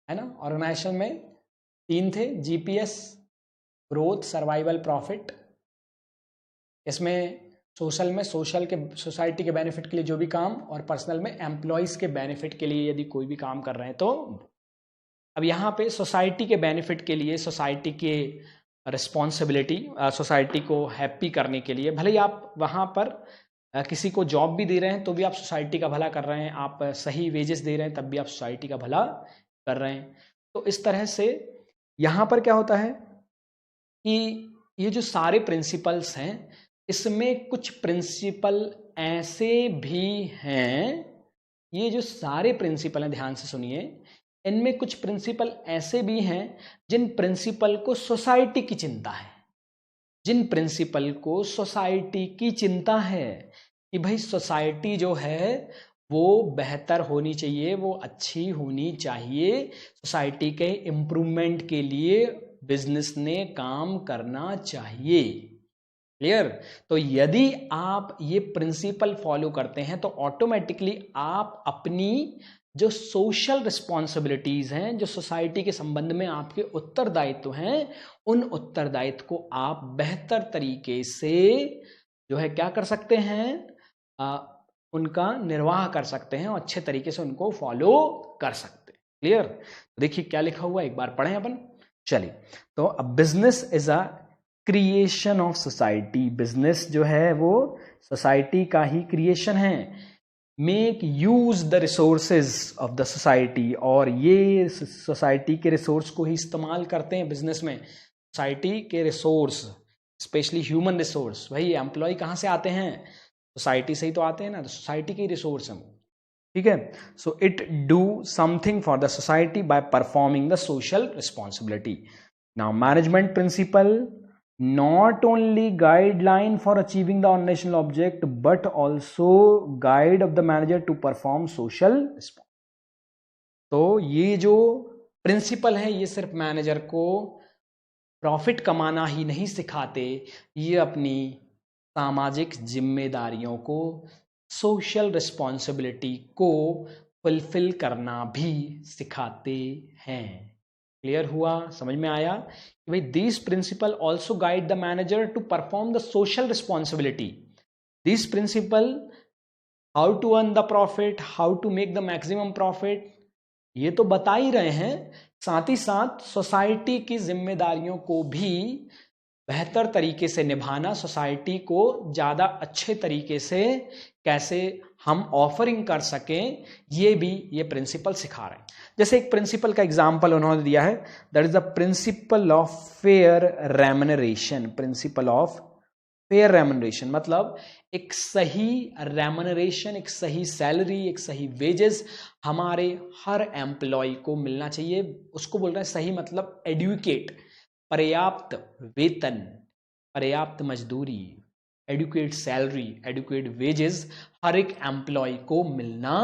है ना? ऑर्गेनाइजेशन में 3 थे, जीपीएस, ग्रोथ, सर्वाइवल, प्रॉफिट। इसमें सोशल में सोसाइटी के बेनिफिट के लिए जो भी काम, और पर्सनल में एम्प्लॉयज के बेनिफिट के लिए यदि कोई भी काम कर रहे हैं तो। अब यहाँ पे सोसाइटी के बेनिफिट के लिए, सोसाइटी के रिस्पॉन्सिबिलिटी, सोसाइटी को हैप्पी करने के लिए, भले ही आप वहाँ पर किसी को जॉब भी दे रहे हैं तो भी आप सोसाइटी का भला कर रहे हैं, आप सही वेजेस दे रहे हैं तब भी आप सोसाइटी का भला कर रहे हैं। तो इस तरह से यहाँ पर क्या होता है कि ये जो सारे प्रिंसिपल्स हैं, इसमें कुछ प्रिंसिपल ऐसे भी हैं, ये जो सारे प्रिंसिपल हैं, ध्यान से सुनिए, इनमें कुछ प्रिंसिपल ऐसे भी हैं जिन प्रिंसिपल को सोसाइटी की चिंता है, जिन प्रिंसिपल को सोसाइटी की चिंता है कि भाई सोसाइटी जो है वो बेहतर होनी चाहिए, वो अच्छी होनी चाहिए, सोसाइटी के इम्प्रूवमेंट के लिए बिजनेस ने काम करना चाहिए। क्लियर? तो यदि आप ये प्रिंसिपल फॉलो करते हैं तो ऑटोमेटिकली आप अपनी जो सोशल रिस्पॉन्सिबिलिटीज हैं, जो सोसाइटी के संबंध में आपके उत्तरदायित्व हैं, उन उत्तरदायित्व को आप बेहतर तरीके से जो है क्या कर सकते हैं, उनका निर्वाह कर सकते हैं और अच्छे तरीके से उनको फॉलो कर सकते हैं। क्लियर? देखिए क्या लिखा हुआ, एक बार पढ़ें अपन। चलिए, तो अब business is a creation of society. Business जो है वो सोसाइटी का ही क्रिएशन है। Make use the resources of the society, और ये सोसाइटी के रिसोर्स को ही इस्तेमाल करते हैं बिजनेस में। सोसाइटी के रिसोर्स, स्पेशली ह्यूमन रिसोर्स, भाई एम्प्लॉय कहाँ से आते हैं? सोसाइटी से ही तो आते हैं ना, तो सोसाइटी के रिसोर्स हैं, ठीक है। So it do something for the society by performing the social responsibility. Now management principle not only guideline for achieving the organizational object but also guide of the manager to perform social response। तो ये जो principle है ये सिर्फ manager को profit कमाना ही नहीं सिखाते, ये अपनी सामाजिक जिम्मेदारियों को, सोशल रिस्पॉन्सिबिलिटी को फुलफिल करना भी सिखाते हैं। क्लियर हुआ? समझ में आया कि भाई this principle also guide the manager to perform the social responsibility. This principle, how to earn the profit, how to make the maximum profit, ये तो बता ही रहे हैं, साथ ही साथ सोसाइटी की जिम्मेदारियों को भी बेहतर तरीके से निभाना, सोसाइटी को ज़्यादा अच्छे तरीके से कैसे हम ऑफरिंग कर सकें, ये भी ये प्रिंसिपल सिखा रहे हैं। जैसे एक प्रिंसिपल का एग्जाम्पल उन्होंने दिया है, that is the principle of fair remuneration. Principal of fair remuneration मतलब एक सही रेम्युनरेशन, एक सही सैलरी, एक सही वेजेस हमारे हर एम्प्लॉय को मिलना चाहिए। उसको बोल रहे हैं सही मतलब एडुकेट, पर्याप्त वेतन, पर्याप्त मजदूरी, एडुकेट सैलरी, एडुकेट वेजेस हर एक एम्प्लॉय को मिलना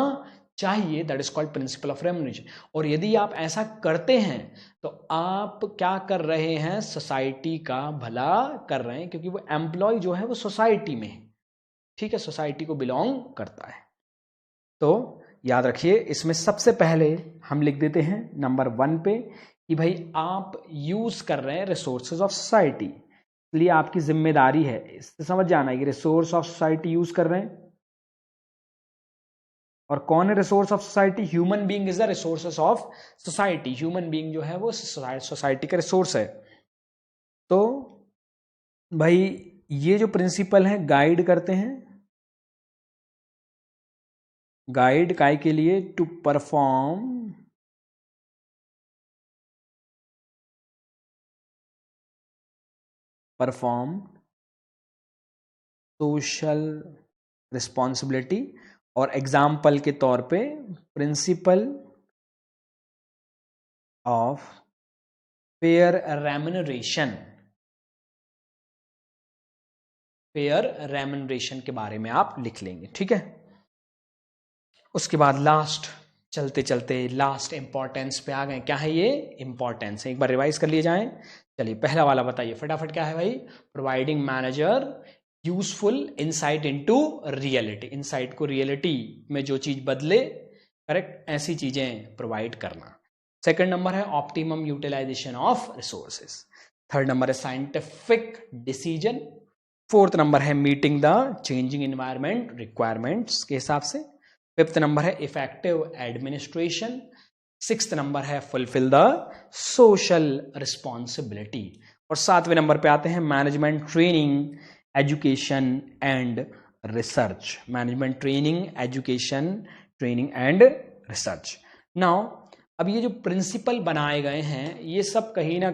चाहिए। That is called principle of remuneration. और यदि आप ऐसा करते हैं तो आप क्या कर रहे हैं? सोसाइटी का भला कर रहे हैं, क्योंकि वो एम्प्लॉय जो है वो सोसाइटी में है, ठीक है, सोसाइटी को बिलोंग करता है। तो याद रखिए, इसमें सबसे पहले हम लिख देते हैं नंबर 1 पे कि भाई आप यूज कर रहे हैं रिसोर्सेज ऑफ सोसाइटी, इसलिए आपकी जिम्मेदारी है, इससे समझ जाना है कि रिसोर्स ऑफ सोसाइटी यूज कर रहे हैं। और कौन है resource of society? Human being is the resources of society. Human being जो है वो सोसाइटी का रिसोर्स है। तो भाई ये जो प्रिंसिपल है गाइड करते हैं, गाइड काय के लिए? To perform social responsibility. और एग्जाम्पल के तौर पे principle of fair remuneration, fair remuneration के बारे में आप लिख लेंगे, ठीक है। उसके बाद लास्ट, चलते चलते लास्ट इंपॉर्टेंस पे आ गए। क्या है ये? इंपॉर्टेंस है, एक बार रिवाइज कर लिए जाएं। चलिए पहला वाला बताइए फटाफट, क्या है भाई? Providing manager useful insight into reality. Insight को रियलिटी में जो चीज बदले, करेक्ट, ऐसी चीजें प्रोवाइड करना। सेकंड नंबर है optimum utilisation of resources. Third number है साइंटिफिक डिसीजन। फोर्थ नंबर है meeting the changing environment requirements के हिसाब से। फिफ्थ नंबर है इफेक्टिव एडमिनिस्ट्रेशन। सिक्स्थ नंबर है फुलफिल द सोशल रिस्पॉन्सिबिलिटी। और सातवें नंबर पे आते हैं management training, education and research. Management training, education, training and research. Now अब ये जो प्रिंसिपल बनाए गए हैं ये सब कहीं ना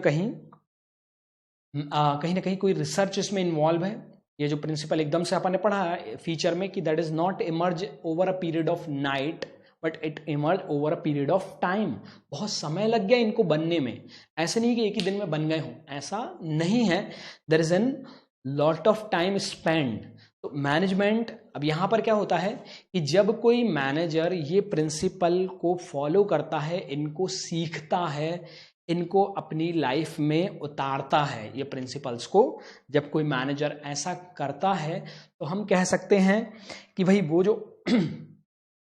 कहीं कोई रिसर्च इसमें इन्वॉल्व है। ये जो प्रिंसिपल एकदम से अपन ने पढ़ा है फीचर में कि that is not emerge over a period of night but it emerge over a period of time. बहुत समय लग गया इनको बनने में, ऐसे नहीं कि एक ही दिन में बन गए हों, ऐसा नहीं है। There is an lot of time spend. तो मैनेजमेंट, अब यहाँ पर क्या होता है कि जब कोई मैनेजर ये प्रिंसिपल को फॉलो करता है, इनको सीखता है, इनको अपनी लाइफ में उतारता है, ये प्रिंसिपल्स को जब कोई मैनेजर ऐसा करता है तो हम कह सकते हैं कि भाई वो जो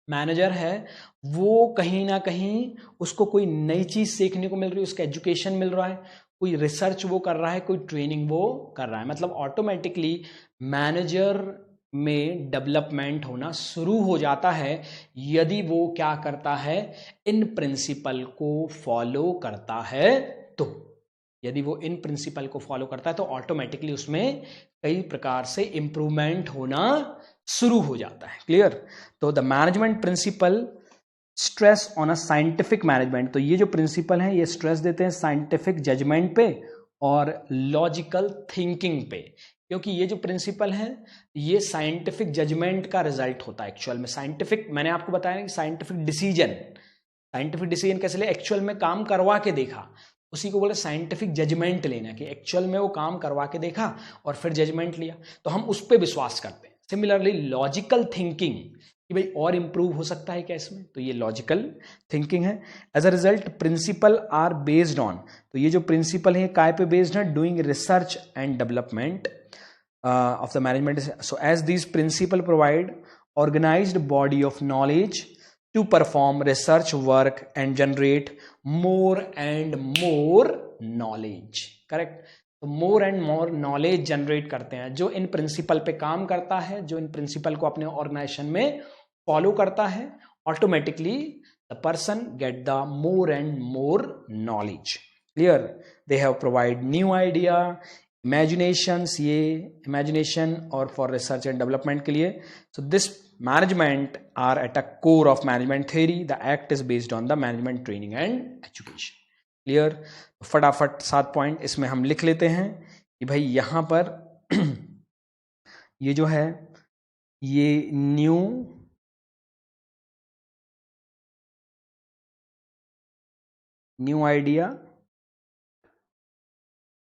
मैनेजर है वो कहीं ना कहीं उसको कोई नई चीज सीखने को मिल रही है, उसका एजुकेशन मिल रहा है, कोई रिसर्च वो कर रहा है, कोई ट्रेनिंग वो कर रहा है। मतलब ऑटोमेटिकली मैनेजर में डेवलपमेंट होना शुरू हो जाता है यदि वो क्या करता है, इन प्रिंसिपल को फॉलो करता है। तो यदि वो इन प्रिंसिपल को फॉलो करता है तो ऑटोमेटिकली उसमें कई प्रकार से इंप्रूवमेंट होना शुरू हो जाता है। क्लियर? तो the management principle stress on a scientific management, तो ये जो प्रिंसिपल है ये स्ट्रेस देते हैं साइंटिफिक जजमेंट पे और लॉजिकल थिंकिंग पे, क्योंकि ये जो प्रिंसिपल है ये साइंटिफिक जजमेंट का रिजल्ट होता है। एक्चुअल में साइंटिफिक, मैंने आपको बताया कि साइंटिफिक डिसीजन कैसे ले, एक्चुअल में काम करवा के देखा, उसी को बोले साइंटिफिक जजमेंट लेना, कि एक्चुअल में वो काम करवा के देखा और फिर जजमेंट लिया, तो हम उस पर विश्वास करते हैं। सिमिलरली लॉजिकल थिंकिंग, कि भाई और इंप्रूव हो सकता है क्या इसमें, तो ये लॉजिकल थिंकिंग है। As a result principle are based on, तो ये जो प्रिंसिपल है काय पे बेस्ड है, doing research and development of the management. So as these principle provide organised body of knowledge to perform research work and generate more and more knowledge. Correct? तो more and more knowledge generate करते हैं जो in principle पे काम करता है, जो in principle को अपने ऑर्गेनाइजेशन में फॉलो करता है, automatically the person get the more and more knowledge. Clear? They have provide new idea, imaginations, ये इमेजिनेशन और फॉर रिसर्च एंड डेवलपमेंट के लिए। So this management are at a core of management theory, the act is based on the management training and education. Clear? फटाफट 7 point इसमें हम लिख लेते हैं कि भाई यहां पर ये जो है ये न्यू आइडिया,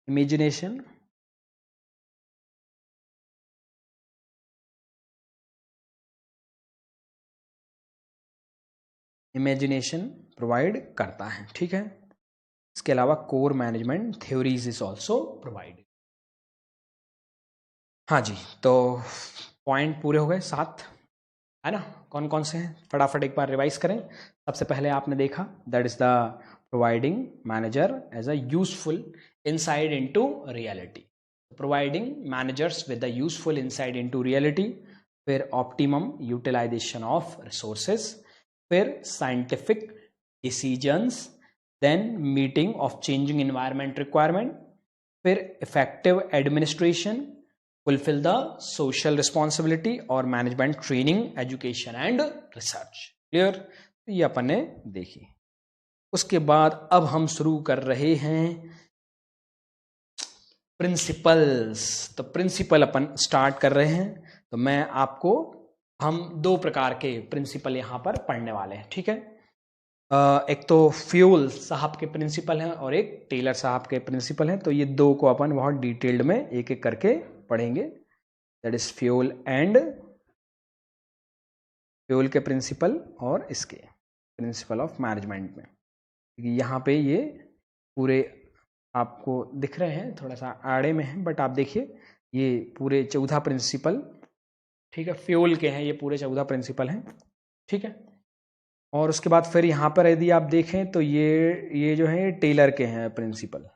इमेजिनेशन प्रोवाइड करता है। ठीक है? इसके अलावा core management theories is also provided. हाँ जी, तो पॉइंट पूरे हो गए 7, है ना? कौन कौन से हैं फटाफट एक बार रिवाइज करें। सबसे पहले आपने देखा that is the providing manager as a useful inside into reality, providing managers with the useful inside into reality, फिर ऑप्टिमम यूटिलाइजेशन ऑफ रिसोर्सेज, फिर scientific decisions, then meeting of changing environment requirement, फिर effective administration, fulfill the social responsibility और management training, education and research. Clear? तो ये अपन ने देखी। उसके बाद अब हम शुरू कर रहे हैं प्रिंसिपल्स। तो प्रिंसिपल अपन स्टार्ट कर रहे हैं, तो मैं आपको, हम 2 प्रकार के प्रिंसिपल यहां पर पढ़ने वाले हैं। ठीक है? एक तो फ्यूल साहब के प्रिंसिपल हैं और एक टेलर साहब के प्रिंसिपल हैं। तो ये 2 को अपन बहुत डिटेल्ड में एक एक करके पढ़ेंगे। दैट इज फ्यूल के प्रिंसिपल और इसके प्रिंसिपल ऑफ मैनेजमेंट में। यहाँ पे ये पूरे आपको दिख रहे हैं, थोड़ा सा आड़े में है, बट आप देखिए ये पूरे 14 प्रिंसिपल, ठीक है, फ्यूल के हैं, ये पूरे 14 प्रिंसिपल हैं। ठीक है? और उसके बाद फिर यहाँ पर यदि आप देखें तो ये जो है टेलर के हैं प्रिंसिपल।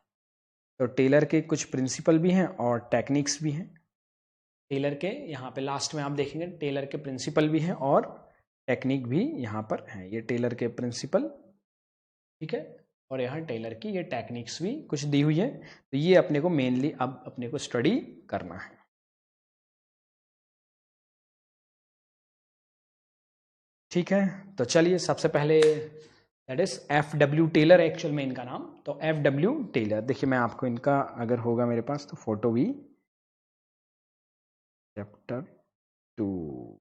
तो टेलर के कुछ प्रिंसिपल भी हैं और टेक्निक्स भी हैं। टेलर के यहाँ पे लास्ट में आप देखेंगे टेलर के प्रिंसिपल भी हैं और टेक्निक भी यहाँ पर हैं। ये टेलर के प्रिंसिपल, ठीक है, और यहाँ टेलर की ये टेक्निक्स भी कुछ दी हुई है। तो ये अपने को मेनली अब अपने को स्टडी करना है। ठीक है? तो चलिए सबसे पहले that is FW Taylor, actual में इनका नाम। तो FW टेलर, देखिए मैं आपको इनका अगर होगा मेरे पास तो फोटो भी, चैप्टर 2,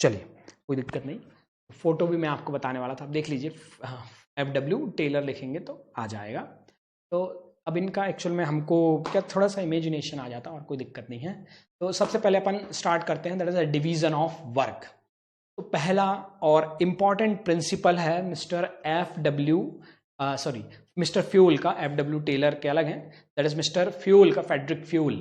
चलिए कोई दिक्कत नहीं, फोटो भी मैं आपको बताने वाला था, आप देख लीजिए। FW टेलर लिखेंगे तो आ जाएगा। तो अब इनका एक्चुअल में हमको क्या थोड़ा सा इमेजिनेशन आ जाता है और कोई दिक्कत नहीं है। तो सबसे पहले अपन स्टार्ट करते हैं that is a division of work. तो पहला और इम्पॉर्टेंट प्रिंसिपल है मिस्टर फ्यूल का। FW टेलर के अलग है, दैट इज मिस्टर फ्यूल का, फेडरिक फ्यूल।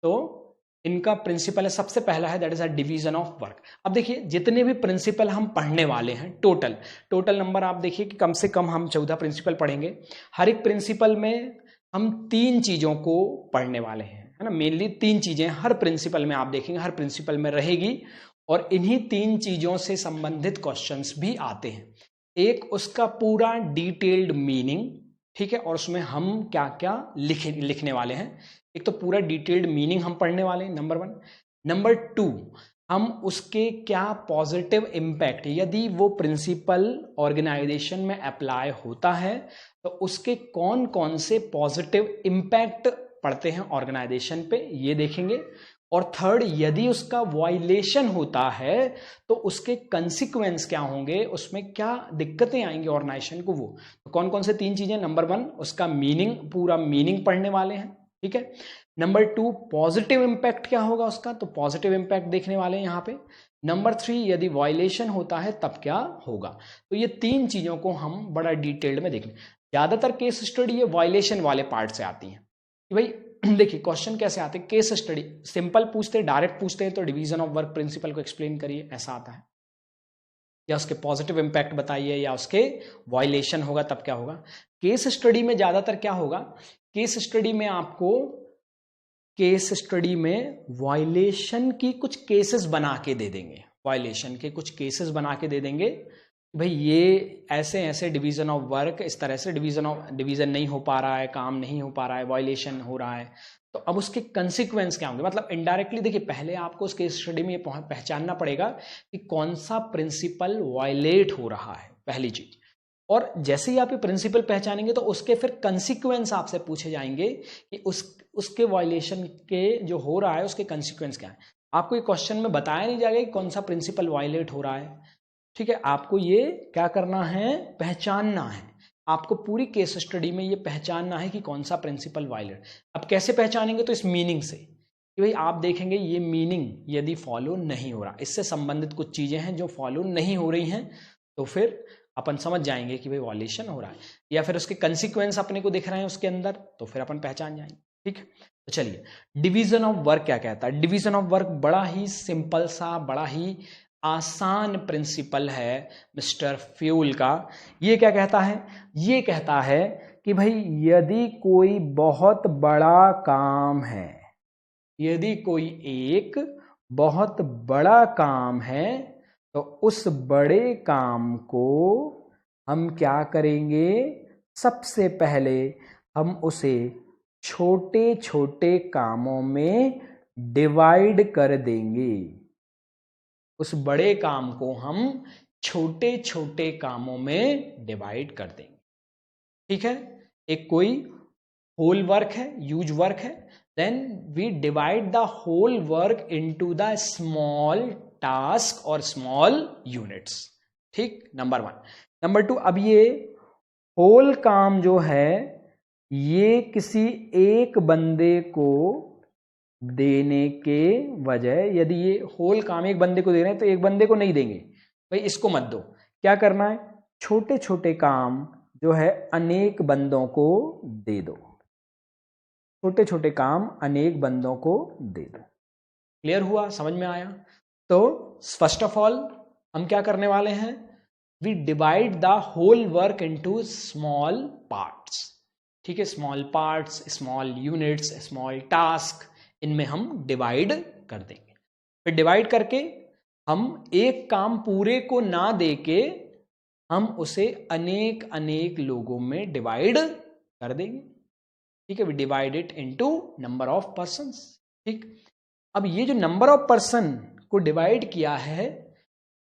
तो इनका प्रिंसिपल है, सबसे पहला है that is a division of work. अब देखिए जितने भी प्रिंसिपल हम पढ़ने वाले हैं, टोटल नंबर आप देखिए कि कम से कम हम 14 प्रिंसिपल पढ़ेंगे। हर एक प्रिंसिपल में हम 3 चीजों को पढ़ने वाले हैं, है ना। मेनली 3 चीजें हर प्रिंसिपल में आप देखेंगे, हर प्रिंसिपल में रहेगी, और इन्हीं 3 चीजों से संबंधित क्वेश्चंस भी आते हैं। एक उसका पूरा डिटेल्ड मीनिंग, ठीक है, और उसमें हम क्या क्या लिखने वाले हैं। एक तो पूरा डिटेल्ड मीनिंग हम पढ़ने वाले हैं, नंबर 1। नंबर 2, हम उसके क्या पॉजिटिव इम्पैक्ट, यदि वो प्रिंसिपल ऑर्गेनाइजेशन में अप्लाई होता है तो उसके कौन कौन से पॉजिटिव इम्पैक्ट पड़ते हैं ऑर्गेनाइजेशन पे, ये देखेंगे। और थर्ड, यदि उसका वायलेशन होता है तो उसके कंसिक्वेंस क्या होंगे, उसमें क्या दिक्कतें आएंगी ऑर्गेनाइजेशन को, वो तो कौन कौन से 3 चीजें। नंबर 1, उसका मीनिंग, पूरा मीनिंग पढ़ने वाले हैं, ठीक है। नंबर 2, पॉजिटिव इंपैक्ट क्या होगा उसका, तो पॉजिटिव इंपैक्ट देखने वाले हैं यहाँ पे। नंबर 3, यदि वायलेशन होता है तब क्या होगा। तो ये 3 चीजों को हम बड़ा डिटेल्ड में देखेंगे। ज्यादातर केस स्टडी ये वायलेशन वाले पार्ट से आती है कि भाई देखिए क्वेश्चन कैसे आते हैं, केस स्टडी सिंपल पूछते हैं, डायरेक्ट पूछते हैं तो डिवीजन ऑफ वर्क प्रिंसिपल को एक्सप्लेन करिए, ऐसा आता है, या उसके पॉजिटिव इंपैक्ट बताइए, या उसके वायलेशन होगा तब क्या होगा। केस स्टडी में ज्यादातर क्या होगा, केस स्टडी में आपको केस स्टडी में वायलेशन की कुछ केसेस बना के दे देंगे, वायलेशन के कुछ केसेस बना के दे देंगे, भाई ये ऐसे ऐसे डिवीजन ऑफ वर्क, इस तरह से डिवीजन नहीं हो पा रहा है, काम नहीं हो पा रहा है, वायलेशन हो रहा है, तो अब उसके कंसिक्वेंस क्या होंगे। मतलब इनडायरेक्टली देखिए, पहले आपको उस केस स्टडी में ये पहचानना पड़ेगा कि कौन सा प्रिंसिपल वायलेट हो रहा है, पहली चीज। और जैसे ही आप ये प्रिंसिपल पहचानेंगे तो उसके फिर कंसिक्वेंस आपसे पूछे जाएंगे कि उसके वायलेशन के जो हो रहा है उसके कंसिक्वेंस क्या है। आपको ये क्वेश्चन में बताया नहीं जाएगा कि कौन सा प्रिंसिपल वायलेट हो रहा है, ठीक है। आपको ये क्या करना है, पहचानना है। आपको पूरी केस स्टडी में ये पहचानना है कि कौन सा प्रिंसिपल वायलेट। अब कैसे पहचानेंगे, तो इस मीनिंग से कि भाई आप देखेंगे ये मीनिंग यदि फॉलो नहीं हो रहा, इससे संबंधित कुछ चीजें हैं जो फॉलो नहीं हो रही हैं, तो फिर अपन समझ जाएंगे कि भाई वायलेशन हो रहा है, या फिर उसके कंसिक्वेंस अपने को दिख रहे हैं उसके अंदर, तो फिर अपन पहचान जाएंगे, ठीक है। तो चलिए, डिवीजन ऑफ वर्क क्या कहता है। डिवीजन ऑफ वर्क बड़ा ही सिंपल सा, बड़ा ही आसान प्रिंसिपल है मिस्टर फ्यूल का। ये क्या कहता है, ये कहता है कि भाई यदि कोई बहुत बड़ा काम है, यदि कोई एक बहुत बड़ा काम है, तो उस बड़े काम को हम क्या करेंगे, सबसे पहले हम उसे छोटे छोटे कामों में डिवाइड कर देंगे। उस बड़े काम को हम छोटे छोटे कामों में डिवाइड कर देंगे, ठीक है। एक कोई होल वर्क है, ह्यूज वर्क है, then we divide the whole work into the small task और स्मॉल यूनिट्स, ठीक, नंबर 1। नंबर 2, अब ये होल काम जो है ये किसी एक बंदे को देने के बजाय, यदि ये होल काम एक बंदे को दे रहे हैं तो एक बंदे को नहीं देंगे, भाई इसको मत दो, क्या करना है, छोटे छोटे काम जो है अनेक बंदों को दे दो, छोटे छोटे काम अनेक बंदों को दे दो। क्लियर हुआ, समझ में आया। तो फर्स्ट ऑफ ऑल हम क्या करने वाले हैं, we divide the whole work into small parts, ठीक है। Small parts, small units, small task, इनमें हम डिवाइड कर देंगे। फिर डिवाइड करके हम एक काम पूरे को ना देके हम उसे अनेक अनेक लोगों में डिवाइड कर देंगे, ठीक है। We divide it into number of persons, ठीक। अब ये जो नंबर ऑफ पर्सन को डिवाइड किया है,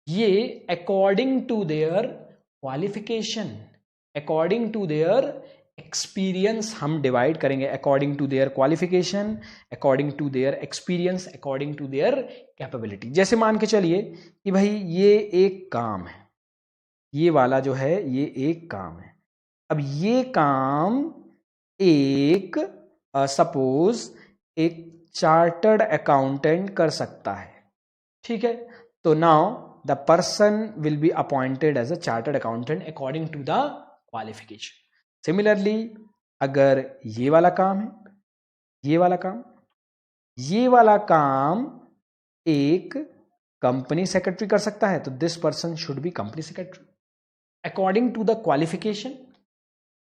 ये according to their qualification, according to their experience हम डिवाइड करेंगे, according to their qualification, according to their experience, according to their capability. जैसे मान के चलिए कि भाई ये एक काम है, ये वाला जो है ये एक काम है। अब ये काम एक सपोज एक चार्टर्ड अकाउंटेंट कर सकता है, ठीक है। तो now the person will be appointed as a chartered accountant according to the qualification. Similarly अगर ये वाला काम है, ये वाला काम, ये वाला काम एक कंपनी सेक्रेटरी कर सकता है, तो this person should be company secretary according to the qualification,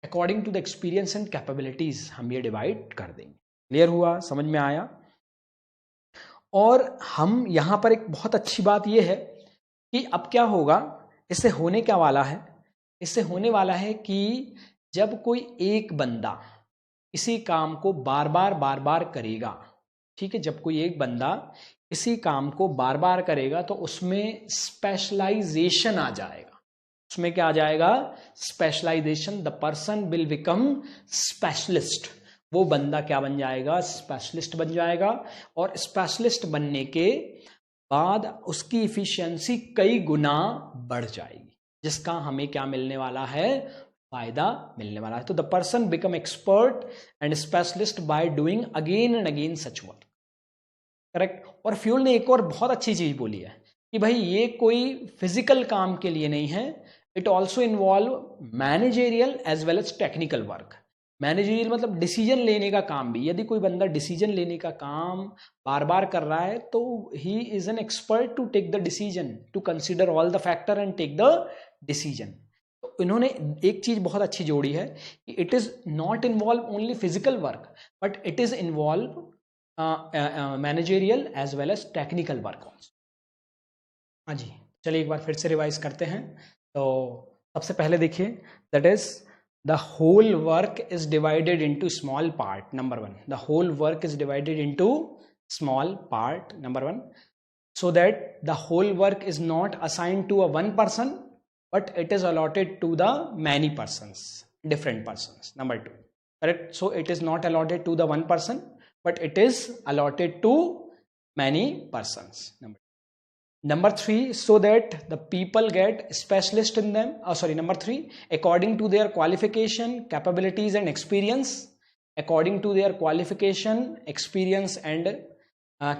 according to the experience and capabilities हम ये डिवाइड कर देंगे। क्लियर हुआ, समझ में आया। और हम यहां पर एक बहुत अच्छी बात यह है कि अब क्या होगा, इससे होने क्या वाला है, इससे होने वाला है कि जब कोई एक बंदा इसी काम को बार बार करेगा, ठीक है, जब कोई एक बंदा इसी काम को बार बार करेगा तो उसमें स्पेशलाइजेशन आ जाएगा। उसमें क्या आ जाएगा? Specialisation. The person will become specialist. वो बंदा क्या बन जाएगा? स्पेशलिस्ट बन जाएगा। और स्पेशलिस्ट बनने के बाद उसकी इफिशियंसी कई गुना बढ़ जाएगी, जिसका हमें क्या मिलने वाला है? फायदा मिलने वाला है। तो the person become expert and specialist by doing again and again such work. Correct. और फ्यूल ने एक और बहुत अच्छी चीज बोली है कि भाई ये कोई फिजिकल काम के लिए नहीं है, it also involve managerial as well as technical work. Managerial मतलब डिसीजन लेने का काम भी। यदि कोई बंदा डिसीजन लेने का काम बार बार कर रहा है तो he is an expert to take the decision, to consider all the factor and take the decision. तो इन्होंने एक चीज बहुत अच्छी जोड़ी है कि it is not involve only physical work but it is involve managerial as well as technical work also. हाँ जी, चलिए एक बार फिर से रिवाइज करते हैं। तो सबसे पहले देखिए, that is the whole work is divided into small part. Number one, the whole work is divided into small part, number one, so that the whole work is not assigned to a one person but it is allotted to the many persons, different persons. Number two, correct, so it is not allotted to the one person but it is allotted to many persons. Number three, so that the people get specialist in them. Number three, according to their qualification, capabilities and experience. According to their qualification, experience and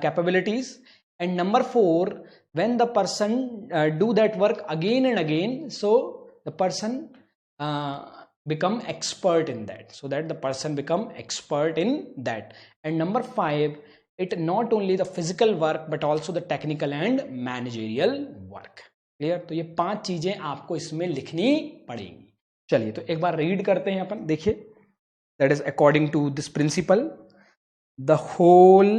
capabilities. And number four, when the person do that work again and again, so the person become expert in that, so that the person become expert in that. And number five, it not only the physical work but also the technical and managerial work. Clear? तो ये 5 चीजें आपको इसमें लिखनी पड़ेंगी। चलिए तो एक बार रीड करते हैं अपन। देखिए, that is according to this principle, the whole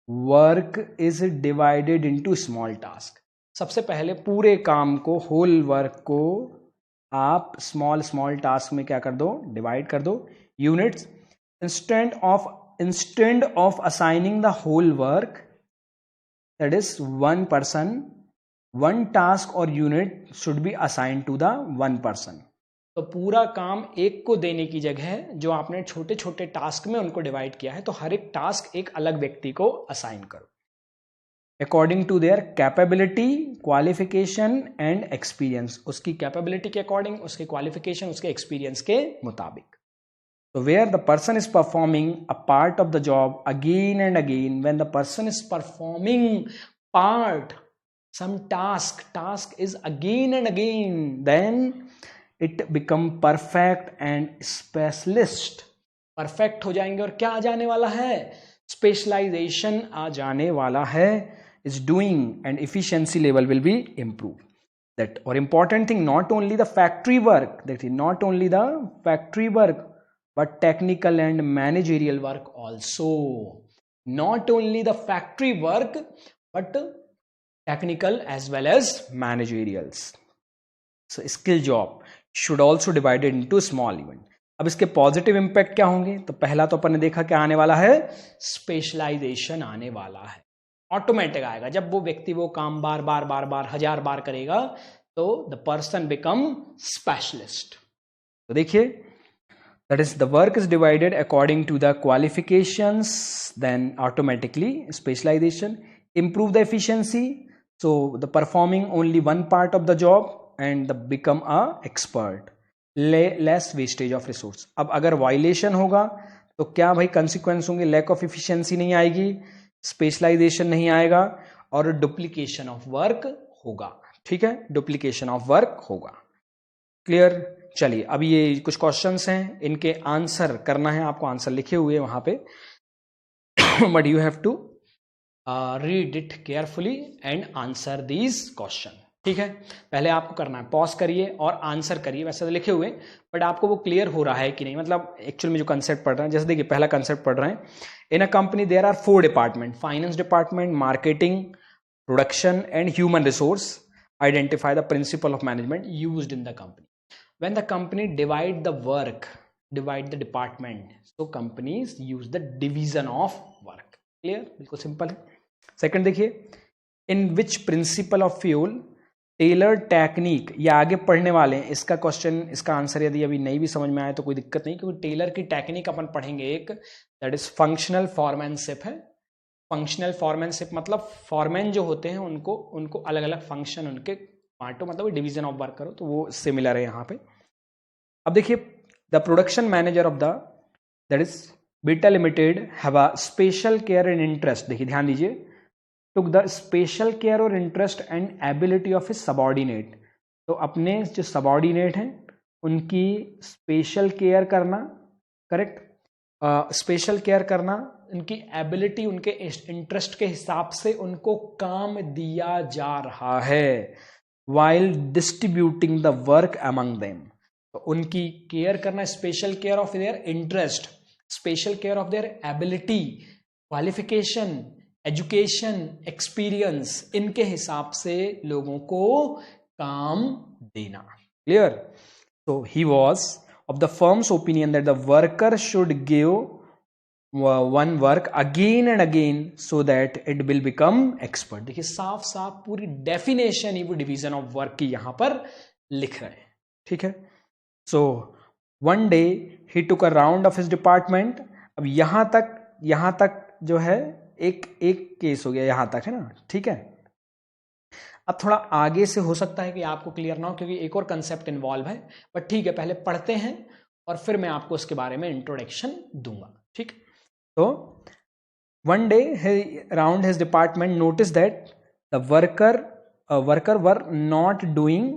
work is divided into small task. सबसे पहले पूरे काम को, होल वर्क को आप स्मॉल स्मॉल टास्क में क्या कर दो? डिवाइड कर दो। Units, instant of assigning the whole work, that is one person, one task और unit should be assign to the one person. तो पूरा काम एक को देने की जगह जो आपने छोटे छोटे टास्क में उनको डिवाइड किया है, तो हर एक टास्क एक अलग व्यक्ति को असाइन करो according to their capability, qualification and experience. उसकी कैपेबिलिटी के अकॉर्डिंग, उसके क्वालिफिकेशन, उसके एक्सपीरियंस के मुताबिक। तो where the person is performing a part of the job again and again, when the person is performing part, some task is again and again, then it become perfect and specialist. Perfect हो जाएंगे और क्या आ जाने वाला है? Specialisation आ जाने वाला है। is doing and efficiency level will be improved. That or important thing, not only the factory work, that is not only the factory work but technical and managerial work also. Not only the factory work but technical as well as managerials. So skill job should also divided into small event. अब इसके positive impact क्या होंगे? तो पहला तो अपन ने देखा क्या आने वाला है? स्पेशलाइजेशन आने वाला है। ऑटोमेटिक आएगा। जब वो व्यक्ति वो काम बार बार 1000 बार करेगा तो द पर्सन बिकम स्पेशलिस्ट। तो देखिए, that is the work is divided according to the qualifications, then automatically specialization, improve the efficiency, so the performing only one part of the job and the become a expert, less wastage of resource. अब अगर violation होगा तो क्या भाई consequence होंगे? Lack of efficiency नहीं आएगी, specialisation नहीं आएगा और डुप्लीकेशन ऑफ वर्क होगा। ठीक है, डुप्लीकेशन ऑफ वर्क होगा। क्लियर? चलिए, अब ये कुछ क्वेश्चंस हैं, इनके आंसर करना है आपको। आंसर लिखे हुए वहां पे but you have to read it carefully and answer these question. ठीक है, पहले आपको करना है, पॉज करिए और आंसर करिए। वैसे तो लिखे हुए बट आपको वो क्लियर हो रहा है कि नहीं, मतलब एक्चुअल में जो कंसेप्ट पढ़ रहे हैं। जैसे देखिए, पहला कंसेप्ट पढ़ रहे हैं, in a company there are 4 department, finance department, marketing, production and human resource. Identify the principle of management used in the company. When the company divide the work divide the department. So companies use the division of work. Clear? बिल्कुल simple है. Second देखिए, in which principle of fuel Taylor technique, ये आगे पढ़ने वाले हैं इसका question, इसका आंसर यदि अभी नहीं भी समझ में आए तो कोई दिक्कत नहीं, क्योंकि टेलर की टेक्निक अपन पढ़ेंगे एक, दैट इज फंक्शनल फॉरमैनशिप है. फंक्शनल फॉरमैनशिप मतलब फॉरमैन जो होते हैं उनको अलग अलग फंक्शन, उनके बांटो, मतलब डिवीजन ऑफ वर्क करो, तो वो सिमिलर है यहाँ पे. अब देखिए, the production manager of the that is beta limited have a special care and interest. देखिए ध्यान दीजिए, टुक द स्पेशल केयर और interest and ability of his subordinate. तो अपने जो सबॉर्डिनेट हैं उनकी स्पेशल केयर करना, करेक्ट, स्पेशल केयर करना, उनकी एबिलिटी, उनके इंटरेस्ट के हिसाब से उनको काम दिया जा रहा है, while distributing the work among them. तो उनकी केयर करना, special care of their interest, special care of their ability, qualification, education, experience, इनके हिसाब से लोगों को काम देना. क्लियर? तो he was of the firms opinion that the worker should give one work again and again so that it will become expert. देखिए साफ साफ पूरी डेफिनेशन ही वो डिवीजन ऑफ वर्क की यहां पर लिख रहे हैं. ठीक है. So one day he took a round of his department. अब यहां तक जो है एक केस हो गया, यहां तक है ना. ठीक है. अब थोड़ा आगे से हो सकता है कि आपको क्लियर ना हो, क्योंकि एक और कंसेप्ट इन्वॉल्व है, बट ठीक है, पहले पढ़ते हैं और फिर मैं आपको उसके बारे में इंट्रोडक्शन दूंगा. ठीक. तो one day round his department notice that the worker were not doing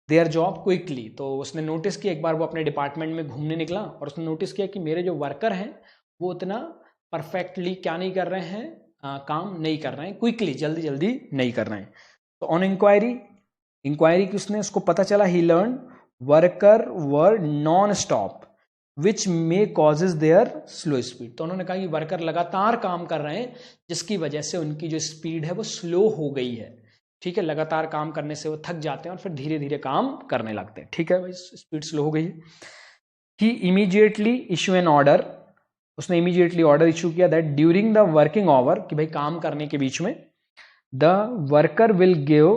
their job quickly. तो उसने नोटिस किया, एक बार वो अपने डिपार्टमेंट में घूमने निकला और उसने नोटिस किया कि मेरे जो वर्कर हैं वो उतना परफेक्टली क्या नहीं कर रहे हैं, काम नहीं कर रहे हैं, क्विकली, जल्दी जल्दी नहीं कर रहे हैं. तो ऑन इंक्वायरी की उसने, उसको पता चला, he learn worker were non stop which may causes their slow speed. तो उन्होंने कहा कि वर्कर लगातार काम कर रहे हैं जिसकी वजह से उनकी जो स्पीड है वो स्लो हो गई है. ठीक है, लगातार काम करने से वो थक जाते हैं और फिर धीरे धीरे काम करने लगते हैं. ठीक है भाई, स्पीड स्लो हो गई है. He immediately issue an order. उसने इमीडिएटली ऑर्डर इशू किया that during the working hour, कि भाई काम करने के बीच में, the worker will give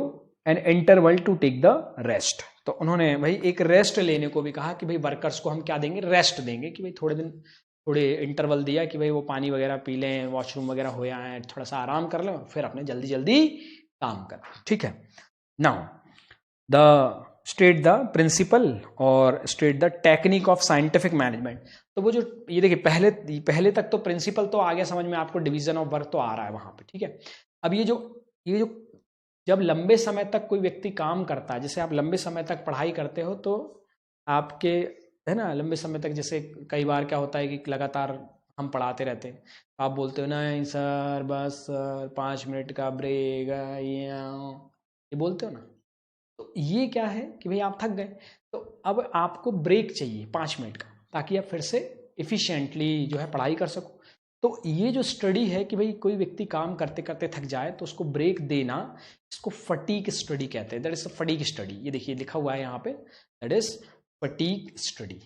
an interval to take the rest. तो उन्होंने भाई एक रेस्ट लेने को भी कहा कि भाई वर्कर्स को हम क्या देंगे, रेस्ट देंगे, कि भाई थोड़े इंटरवल दिया कि भाई वो पानी वगैरह पी लें, वॉशरूम वगैरह हो आए, थोड़ा सा आराम कर लें, फिर अपने जल्दी जल्दी काम करें. ठीक है. Now the state the principle और state the technique of scientific management. तो वो जो ये देखिए, पहले तक तो प्रिंसिपल तो आ गया समझ में आपको, डिवीजन ऑफ वर्क तो आ रहा है वहां पे. ठीक है. अब ये जो जब लंबे समय तक कोई व्यक्ति काम करता है, जैसे आप लंबे समय तक पढ़ाई करते हो तो आपके, है ना, लंबे समय तक, जैसे कई बार क्या होता है कि लगातार हम पढ़ाते रहते हैं, आप बोलते हो नहीं सर बस सर 5 मिनट का ब्रेक, ये बोलते हो ना. तो ये क्या है कि भाई आप थक गए, तो अब आपको ब्रेक चाहिए 5 मिनट का, ताकि आप फिर से इफिशिएंटली जो है पढ़ाई कर सको. तो ये जो स्टडी है कि भाई कोई व्यक्ति काम करते करते थक जाए तो उसको ब्रेक देना, इसको फटीग स्टडी कहते हैं. That is fatigue study. ये देखिए लिखा हुआ है यहाँ पे, दैट इज फटीग स्टडी.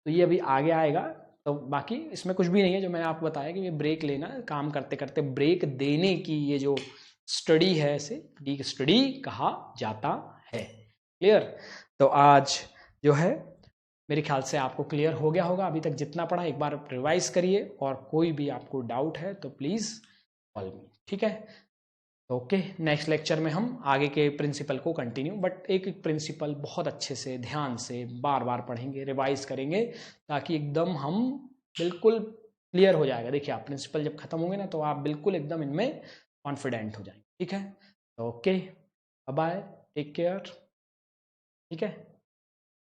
तो ये अभी आगे आएगा. तो बाकी इसमें कुछ भी नहीं है, जो मैंने आपको बताया कि ये ब्रेक लेना, काम करते करते ब्रेक देने की ये जो स्टडी है, इसे फटीग स्टडी कहा जाता है. क्लियर? तो आज जो है मेरे ख्याल से आपको क्लियर हो गया होगा. अभी तक जितना पढ़ा एक बार रिवाइज करिए, और कोई भी आपको डाउट है तो प्लीज़ कॉल मी. ठीक है. ओके, नेक्स्ट लेक्चर में हम आगे के प्रिंसिपल को कंटिन्यू, बट एक एक प्रिंसिपल बहुत अच्छे से ध्यान से बार बार पढ़ेंगे, रिवाइज करेंगे, ताकि एकदम हम बिल्कुल क्लियर हो जाएगा. देखिए आप प्रिंसिपल जब खत्म होंगे ना तो आप बिल्कुल एकदम इनमें कॉन्फिडेंट हो जाएंगे. ठीक है. Okay, bye, take care. ठीक है.